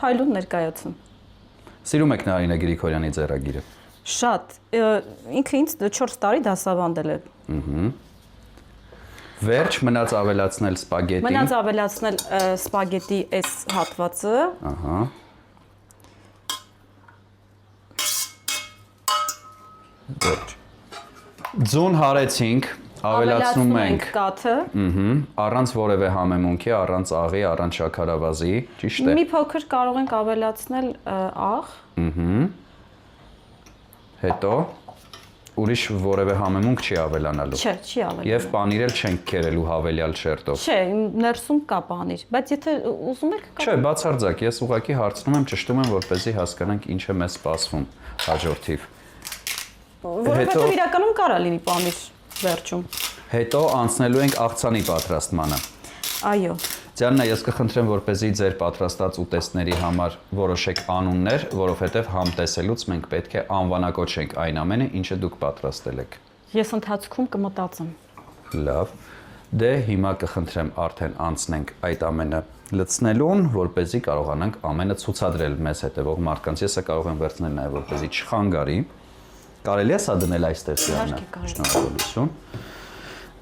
Փայլուն ներկայացում։ Սիրում եք Նարինե Գրիգորյանի ձեռագիրը։ Շատ։ Ինքը ինձ 4 տարի դասավանդել է։ Վերջ մնաց ավելացնել սպագետի։ Մնաց ավելացնել սպագետի այս հատվածը։ Ահա։ Վերջ։ Ձուն հարեցինք, ավելացնում ենք կաթը։ Առանց որևէ համեմունքի, առանց աղի, առանց շաքարավազի, ճիշտ է։ Մի փոքր կարող ենք ավելացնել աղ։ Հետո ուրիշ որևէ համեմունք չի ավելանալու։ Չէ, չի ավելանալու։ Եվ պանիր էլ չենք քերելու հավելյալ շերտով։ Չէ, ներսում կա պանիր, բայց եթե ուզում եք կա։ Չէ, բացարձակ, ես ուղղակի հարցնում եմ, ճշտում եմ, որպեսզի հասկանանք ինչ է մեզ սպասվում հաջորդիվ։ Որովհետև իրականում կարա լինի պանիր վերջում։ Հետո անցնելու ենք աղցանի պատրաստմանը։ Այո։ Ձյաննա, ես կխնդրեմ, որպեսզի ձեր պատրաստած ուտեստների համար որոշեք անուններ, որովհետև համտեսելուց մենք պետք է անվանակոչենք այն ամենը, ինչը դուք պատրաստել եք։ Ես ընթացքում կմտածեմ։ Լավ։ Դե հիմա կխնդրեմ արդեն անցնենք այդ ամենը լցնելուն, որպեսզի կարողանանք ամենը ցուցադրել մեզ հետևող մարդկանց։ Ես կարող եմ վերցնել նաև որպեսզի չխանգարի։ Կարելի է սա դնել այստեղ Ձյաննա։ Շնորհակալություն։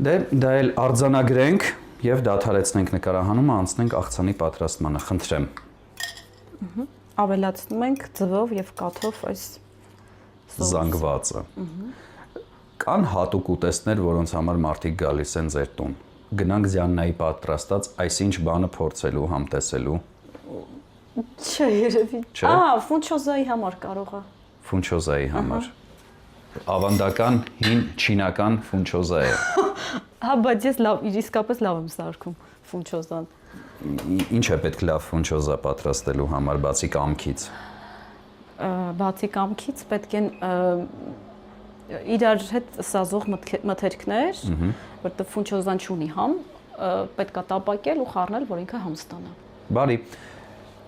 Դե դա էլ արձանագրենք եւ դադարեցնենք նկարահանումը, անցնենք աղցանի պատրաստմանը, խնդրեմ։ Ավելացնում ենք ձվով եւ կաթով այս զանգվածը։ Կան հատուկ ուտեստներ, որոնց համար մարդիկ գալիս են ձեր տուն։ Գնանք Զյաննայի պատրաստած այսինչ բանը փորձելու, համտեսելու։ Չէ, երևի։ Չէ։ Ֆունչոզայի համար կարող է։ Ֆունչոզայի համար։ Ավանդական հին չինական ֆունչոզա է։ Հա, բայց ես իսկապես լավ եմ սարքում ֆունչոզան։ Ինչ է պետք լավ ֆունչոզա պատրաստելու համար, բացի կամքից։ Բացի կամքից պետք են իրար հետ սազող մթերքներ, որտեղ ֆունչոզան չունի համ, պետք է տապակել ու խառնել, որ ինքը համ ստանա։ Բարի։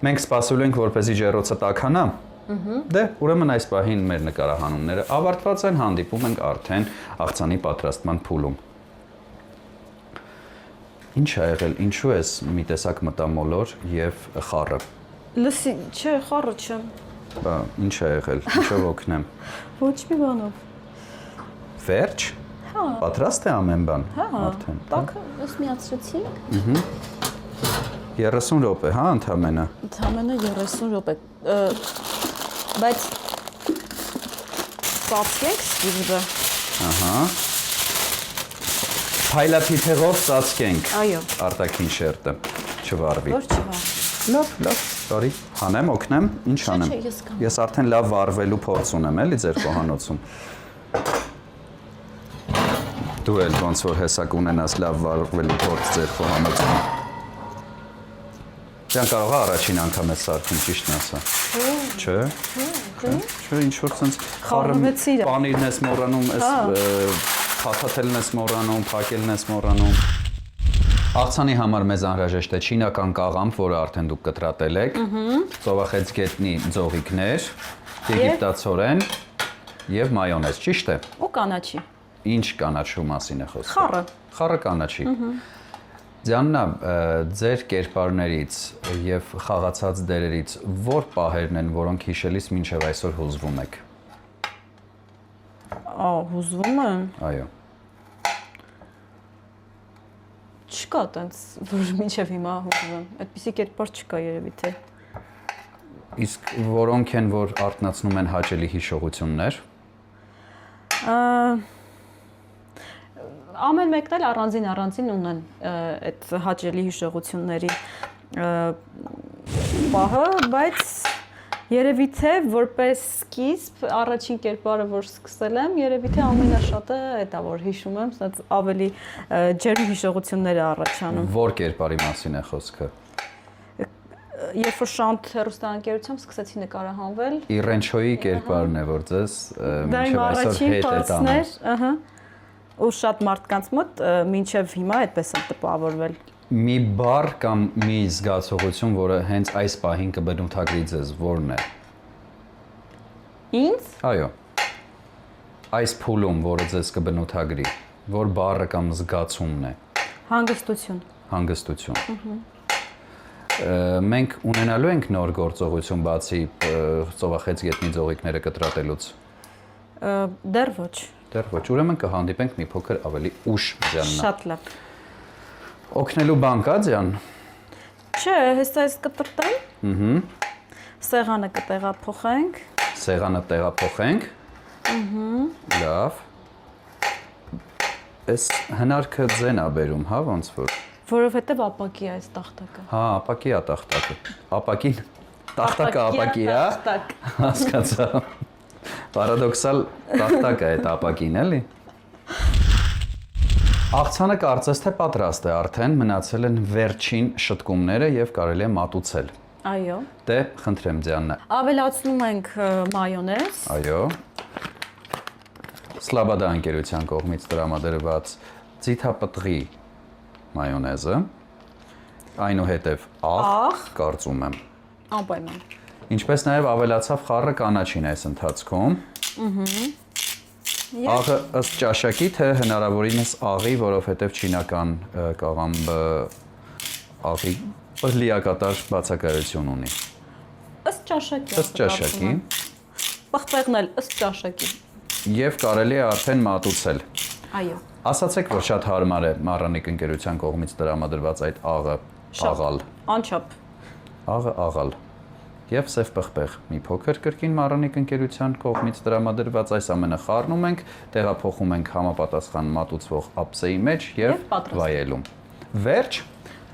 Մենք սպասում ենք, որպեսզի ջեռոցը տաքանա։ Դե, ուրեմն այս պահին մեր նկարահանումները ավարտված են, հանդիպում ենք արդեն աղցանի պատրաստման փուլում։ Ինչ ա եղել, ինչու ես մի տեսակ մտամոլոր եւ խառը։ Լսի, չէ, խառը չէ։ Բա, ինչ ա եղել, ինչով օգնեմ։ Ոչ մի բանով։ Վերջ։ Հա։ Պատրաստ է ամեն բան։ Հա, Արդեն։ տակը ըստ միացրեցինք։ 30 րոպե, հա, ընդամենը։ Ընդամենը 30 րոպե։ Բայց ծածկենք սկիզբը։ Ահա։ Փայլափիթեղով ծածկենք։ Այո։ Արտաքին շերտը չվառվի։ Որ չվա։ Լավ, բարի։ Հանեմ, օգնեմ, ինչ անեմ։ Չէ, ես կամ։ Ես արդեն լավ վառվելու փորձ ունեմ, էլի ձեր խոհանոցում։ Դու էլ ոնց որ հեսակ ունենաս լավ վառվելու փորձ ձեր խոհանոցում։ Դյան կարող է առաջին անգամ ես սարքում, ճիշտն ասա։ Չէ։ Չէ, ինչ որ sense Խառնվեցիր։ Պանիրն ես մոռանում, փաթաթելն ես մոռանում, փակելն ես մոռանում։ Աղցանի համար մեզ անհրաժեշտ է չինական կաղամբ, որը արդեն դուք կտրատել եք, ծովախեցգետնի ձողիկներ, եգիպտացորեն եւ մայոնեզ, ճիշտ է։ Ու կանաչի։ Ինչ կանաչու մասին է խոսքը։ Խառը։ Խառը կանաչի։ Ձյաննա, ձեր կերպարներից եւ խաղացած դերերից որ պահերն են, որոնք հիշելիս մինչեւ այսօր հուզվում եք։ Հուզվում եմ։ Այո։ Չկա տենց, որ մինչև հիմա հուզվում։ Այդպիսի կերպար չկա երևի թե։ Իսկ որոնք են, որ արտնացնում են հաճելի հիշողություններ։ Ամեն մեկն էլ առանձին ունեն այդ հաճելի հիշողությունների պահը, բայց երևի թե որպես սկիզբ առաջին կերպարը, որ սկսել եմ, երևի թե ամենաշատը այդ է, որ հիշում եմ, ասած ավելի ջերմ հիշողություններ է առաջանում։ Որ կերպարի մասին է խոսքը։ Երբ որ Շանթ հեռուստաընկերությամբ սկսեցի նկարահանվել, Իրենչոյի կերպարն է, որ ձեզ դա իմ մինչև այսօր առաջին հետ է փորձն տանում։ էր, ըհը։ Ու շատ մարդկանց մոտ մինչև հիմա այդպես եմ տպավորվել։ Մի բառ կամ մի զգացողություն, որը հենց այս պահին կբնութագրի ձեզ, որն է։ Ինձ։ Այո։ Այս փուլում, որը ձեզ կբնութագրի, որ բառը կամ զգացումն է։ Հանգստություն։ Հանգստություն։ Մենք ունենալու ենք նոր գործողություն բացի ծովախեցգետնի ձողիկները կտրատելուց։ Դեռ ոչ։ Դեռ ոչ, ուրեմն կհանդիպենք մի փոքր ավելի ուշ Ձյաննա։ Շատ լավ։ Օգնելու բան կա Ձյան։ Չէ, հեսա ես կտրտեմ։ Սեղանը կտեղափոխենք։ Սեղանը տեղափոխենք։ Լավ։ Էս հնարքը ձեն ա բերում, հա, ոնց որ։ Որովհետև ապակի է այս տախտակը։ Հա, ապակի է տախտակը։ Ապակին տախտակը ապակի է, տախտակ։ հասկացա։ Պարադոքսալ տախտակ է այդ ապակին, էլի։ Աղցանը կարծես թե պատրաստ է արդեն, մնացել են վերջին շտկումները եւ կարելի է մատուցել։ Այո։ Դե, խնդրեմ Ձյաննա։ Ավելացնում ենք մայոնեզ։ Այո։ Սլաբադա ընկերության կողմից տրամադրված ձիթապտղի մայոնեզը, այնուհետև աղ, կարծում եմ։ Անպայման։ Ինչպես նաև ավելացավ խառը կանաչին այս ընթացքում։ Աղը ըստ ճաշակի, թե հնարավորինս աղի, որովհետև չինական կաղամբը աղի լիակատար բացակայություն ունի։ Ըստ ճաշակի։ Ըստ ճաշակի։ Պղպեղն էլ ըստ ճաշակի։ Եվ կարելի է արդեն մատուցել։ Այո։ Ասացեք, որ շատ հարմար է Մառանիկ ընկերության կողմից տրամադրված այդ աղը աղալ։ Անչափ։ Աղը աղալ։ եւ սև պղպեղ։ Մի փոքր կրկին Մարանիկ ընկերության կողմից տրամադրված այս ամենը խառնում ենք, տեղափոխում ենք համապատասխան մատուցվող ափսեի մեջ եւ վայելում։ Վերջ։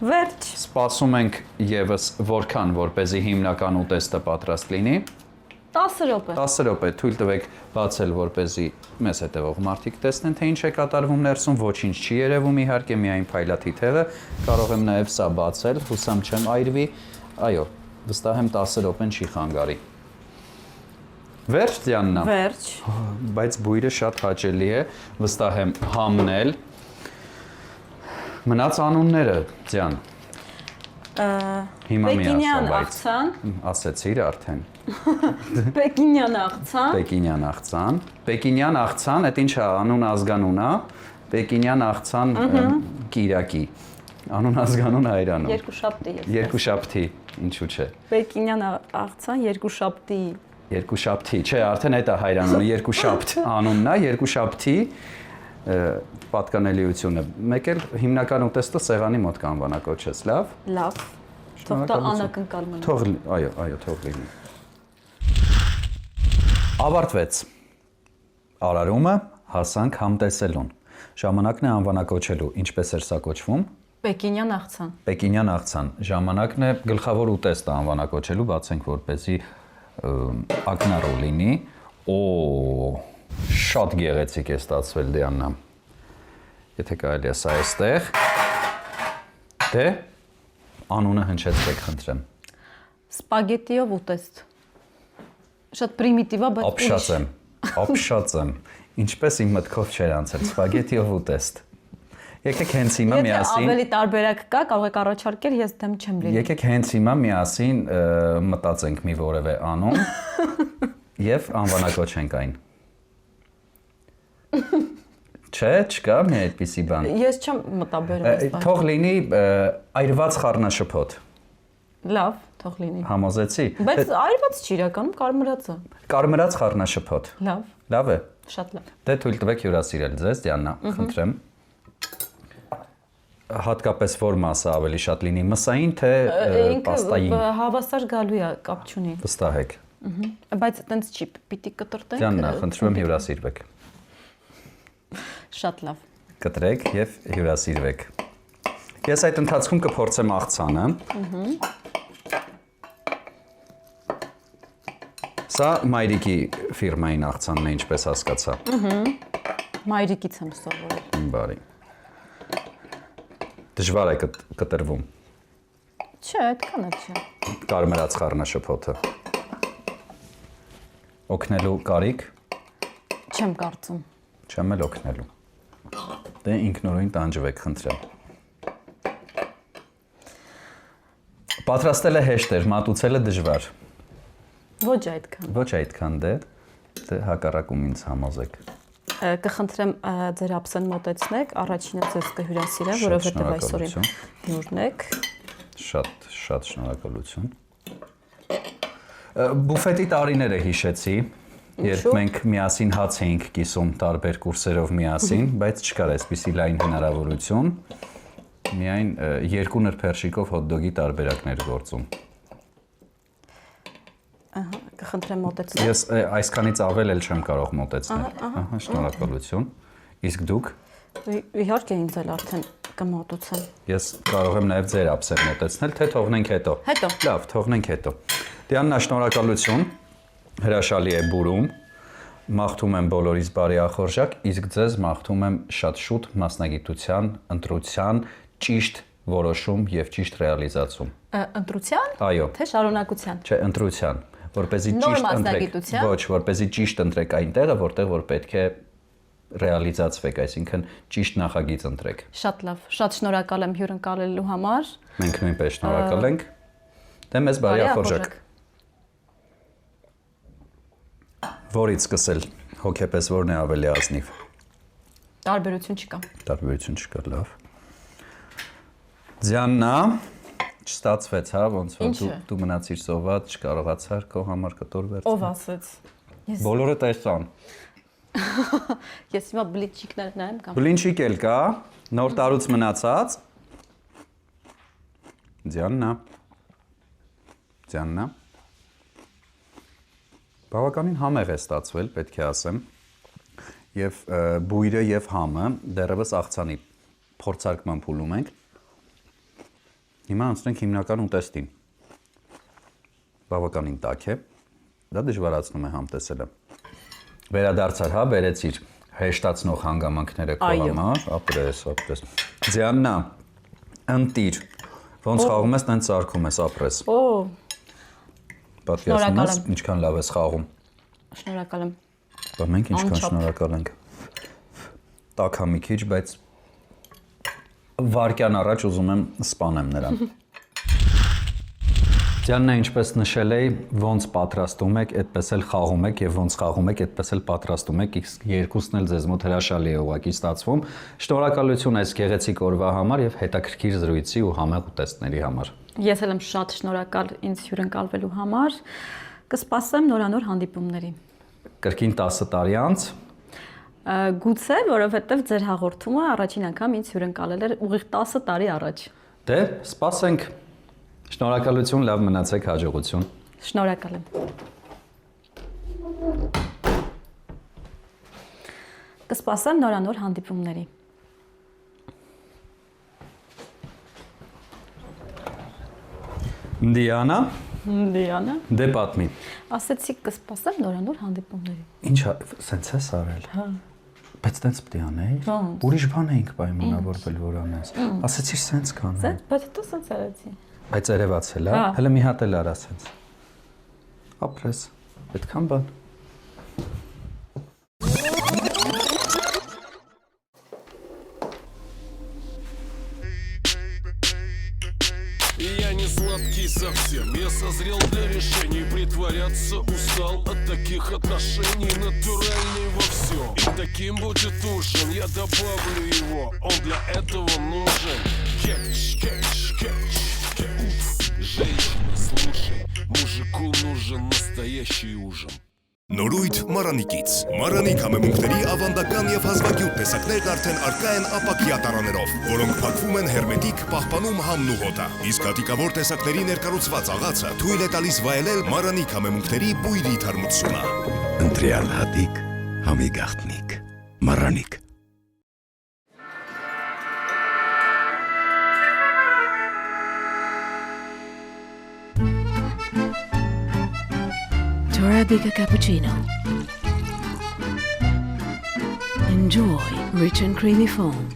Սպասում ենք եւս որքան, որպեսզի հիմնական ուտեստը պատրաստ լինի։ 10 րոպե։ 10 րոպե թույլ տվեք բացել, որպեսզի մեզ հետևող մարդիկ տեսնեն, թե ինչ է կատարվում ներսում, ոչինչ չի երևում, իհարկե միայն փայլաթիթեղը, կարող եմ նաև սա բացել, հուսամ չեմ այրվի, այո, վստահ եմ 10 րոպեն չի խանգարի։ Վերջ, Դիաննա։ Վերջ։ Բայց բույրը շատ հաճելի է, վստահ եմ համնել։ Մնաց անունները, Դիան։ Հիմա մի Պեկինյան ասա, աղցան։ ասեցիր արդեն։ Պեկինյան աղցան։ Պեկինյան աղցան։ Պեկինյան աղցան, այդ ինչ է, անուն ազգանուն է։ Պեկինյան աղցան Կիրակի։ Անուն ազգանուն հայրանում։ Երկուշաբթի։ Երկուշաբթի, ինչու՞ չէ։ Պեկինյան աղցան երկուշաբթի։ Երկուշաբթի, չէ, արդեն այդ է հայրանունը, երկուշաբթ անունն է, երկուշաբթի պատկանելիությունը։ Մեկ էլ հիմնական ուտեստը սեղանի մոտ կանվանակոչես, լավ։ Լավ։ Թող դա անակնկալ մնա։ Թող, այո, թող լինի։ Ավարտվեց արարումը, հասանք համտեսելուն։ Ժամանակն է անվանակոչելու, ինչպես էր սա կոչվում։ Պեկինյան աղցան։ Պեկինյան աղցան։ Ժամանակն է գլխավոր ուտեստը անվանակոչելու, բացենք որպեսզի ակնառու լինի։ Օ, շատ գեղեցիկ է ստացվել Դիաննա։ Եթե կարելի է սա այստեղ։ Դե անունը հնչեցրեք, խնդրեմ։ Սպագետիով ուտեստ։ Շատ պրիմիտիվ է, բայց Ապշած եմ։ Ինչպես իմ մտքով չէր անցել, սպագետիով ուտեստ։ Եկեք հենց հիմա միասին։ Ավելի տարբերակ կա, կարող եք առաջարկել, ես դեմ չեմ լինի։ Եկեք հենց հիմա միասին մտածենք մի որևէ անուն եւ անվանակոչենք այն։ Չէ, չկա մի այդպիսի բան։ Ես չեմ մտաբերել։ Թող լինի այրված խառնաշփոթ։ Լավ, թող լինի։ Համոզեցի։ Բայց այրված չի իրականում, կարմրածը։ Կարմրած խառնաշփոթ։ Լավ։ Լավ է։ Շատ լավ։ Դե թույլ տվեք հյուրասիրել ձեզ, Դիաննա, խնդրեմ։ Հատկապես որ մասը ավելի շատ լինի, մսային թե պաստային։ Հավասար գալու է, կապ չունի։ Վստահեք։ Բայց այտենց չի, պիտի կտրտենք։ Դիաննա, խնդրում եմ հյուրասիրվեք։ Շատ լավ։ Կտրեք եւ հյուրասիրվեք։ Ես այդ ընթացքում կփորձեմ աղցանը։ Սա մայրիկի ֆիրմային աղցանն է, ինչպես հասկացա։ Մայրիկից եմ սովորել։ Բարի։ Դժվար է կտրվում։ Չէ, այդքան էլ չէ։ Կարմրած խառնաշփոթը։ Օգնելու կարիք։ Չեմ կարծում։ Չեմ էլ օգնելու։ Դե ինքնուրույն տանջվեք, խնդրեմ։ Պատրաստելը հեշտ էր, մատուցելը դժվար։ Ոչ այդքան։ Ոչ այդքան դե հակառակում ինձ համոզեք։ Կխնդրեմ ձեր ափսեն մոտեցնեք, առաջինը ձեզ կհյուրասիրեմ, որովհետև այսօրին հյուրն եք։ Շատ շնորհակալություն։ Բուֆետի տարիները հիշեցի, երբ մենք միասին հաց էինք կիսում տարբեր կուրսերով միասին, բայց չկար այսպիսի լայն հնարավորություն։ Միայն երկու նրբերշիկով հոթ-դոգի տարբերակներ գործում։ Ահա, կխնդրեմ մոտեցնել։ Ես այսքանից ավել էլ չեմ կարող մոտեցնել։ Ահա, շնորհակալություն։ Իսկ դուք։ Իհարկե ինձ էլ արդեն կմոտուցեմ։ Ես կարող եմ նաև ձեր ափսեր մոտեցնել, թե թողնենք հետո։ Հետո։ Լավ, թողնենք հետո։ Դիաննա, շնորհակալություն։ Հրաշալի է բուրում։ Մաղթում եմ բոլորիս բարի ախորժակ, իսկ ձեզ մաղթում եմ շատ շուտ մասնագիտության, ընտրության, ճիշտ որոշում եւ ճիշտ ռեալիզացում։ Ընտրության։ Այո։ Թե շարունակության։ Չէ, ընտրության, որպեսզի ճիշտ ընտրեք։ Ոչ, որպեսզի ճիշտ ընտրեք այն տեղը, որտեղ որ պետք է ռեալիզացվեք, այսինքն ճիշտ նախագիծ ընտրեք։ Շատ լավ, շատ շնորհակալ եմ հյուրընկալելու համար։ Մենք նույնպես շնորհակալ ենք։ Դե մեզ բարի ախորժակ։ Որից սկսել, հոգեպես որն է ավելի ազնիվ։ Տարբերություն չկա։ Տարբերություն չկա, լավ։ Դիաննա, չստացվեց, հա, ոնց որ դու մնացիր սոված, չկարողացար քո համար կտոր վերցնել։ Ով ասեց։ Բոլորը տեսան։ Ես հիմա բլինչիկներ նայեմ կամ։ Բլինչիկ էլ կա, նոր տարուց մնացած։ Դիաննա։ Բավականին համեղ է ստացվել, պետք է ասեմ, եւ բույրը եւ համը դեռևս աղցանի փորձարկման փուլում ենք։ Հիմա անցնենք հիմնական ուտեստին։ Բավականին տաք է, դա դժվարացնում է համ տեսելը։ Վերադարձար, հա, բերեցիր հեշտացնող հանգամանքները քո համար, ապրես։ Ձյաննա, ընտիր, ոնց խաղում ես, տենց ծարքում ես, ապրես։ Օ, Պատկերացնում ես, ինչքան լավ ես խաղում։ շնորհակալ եմ։ Բա մենք ինչքան շնորհակալ ենք։ Տաք մի քիչ, բայց վարկյան առաջ ուզում եմ սպանեմ նրան։ Ձյաննա, ինչպես նշել էի, ոնց պատրաստում եք, այդպես էլ խաղում եք, եւ ոնց խաղում եք, այդպես էլ պատրաստում եք, իսկ երկուսն էլ ձեզ մոտ հրաշալի է ուղղակի ստացվում։ Շնորհակալություն այս գեղեցիկ օրվա համար եւ հետաքրքիր զրույցի ու համեղ ուտեստների համար։ Ես էլ եմ շատ շնորհակալ ինձ հյուրընկալվելու համար։ Կսպասեմ նորանոր հանդիպումների։ Կրկին 10 տարի անց Գուցե, որովհետեւ ձեր հաղորդումը առաջին անգամ ինձ հյուրընկալել էր ուղիղ 10 տարի առաջ։ Դե, սպասենք։ Շնորհակալություն, լավ մնացեք, հաջողություն։ Շնորհակալ եմ։ Կսպասեմ նորանոր հանդիպումների։ Դիանա, դե պատմի։ Ասեցիք կսպասեմ նորանոր հանդիպումների։ Ինչա, սենց ես արել։ Հա։ Բայց տենց պետք է անեի։ Ուրիշ բան էինք պայմանավորվել, որ անես։ Ասեցիր սենց կանեմ։ Բայց դու սենց արեցի։ Բայց երևացել, հա։ Հələ մի հատ էլ արա սենց։ Ապրես, այդքան բան։ Я не сладкий совсем, я созрел для решений. Притворяться устал от таких отношений. Натуральный во всем, и таким будет ужин. Я добавлю его, он для этого нужен. Кетч, кетч, кетч, кетч. Женщина, слушай, мужику нужен настоящий ужин. Նորույթ Մարանիկից։ Մարանի կամեմունքների ավանդական եւ հազվագյուտ տեսակներն արդեն առկա են ապակյա տարաներով, որոնք փակվում են հերմետիկ, պահպանում համն ու հոտը։ Իսկ հատիկավոր տեսակների ներկառուցված աղացը թույլ է տալիս վայելել Մարանի կամեմունքների բույրի թարմությունը։ Ընտրյալ հատիկ, համի գաղտնիք, Մարանիկ։ Arabica cappuccino. Enjoy rich and creamy foam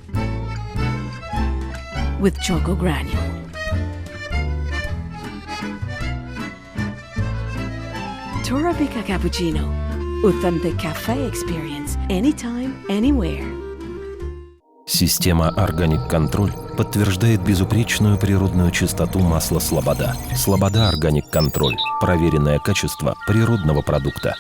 with choco granule. Arabica cappuccino. Authentic cafe experience anytime, anywhere. Система Organic Control подтверждает безупречную природную чистоту масла Слобода. Слобода Organic Control. Проверенное качество природного продукта.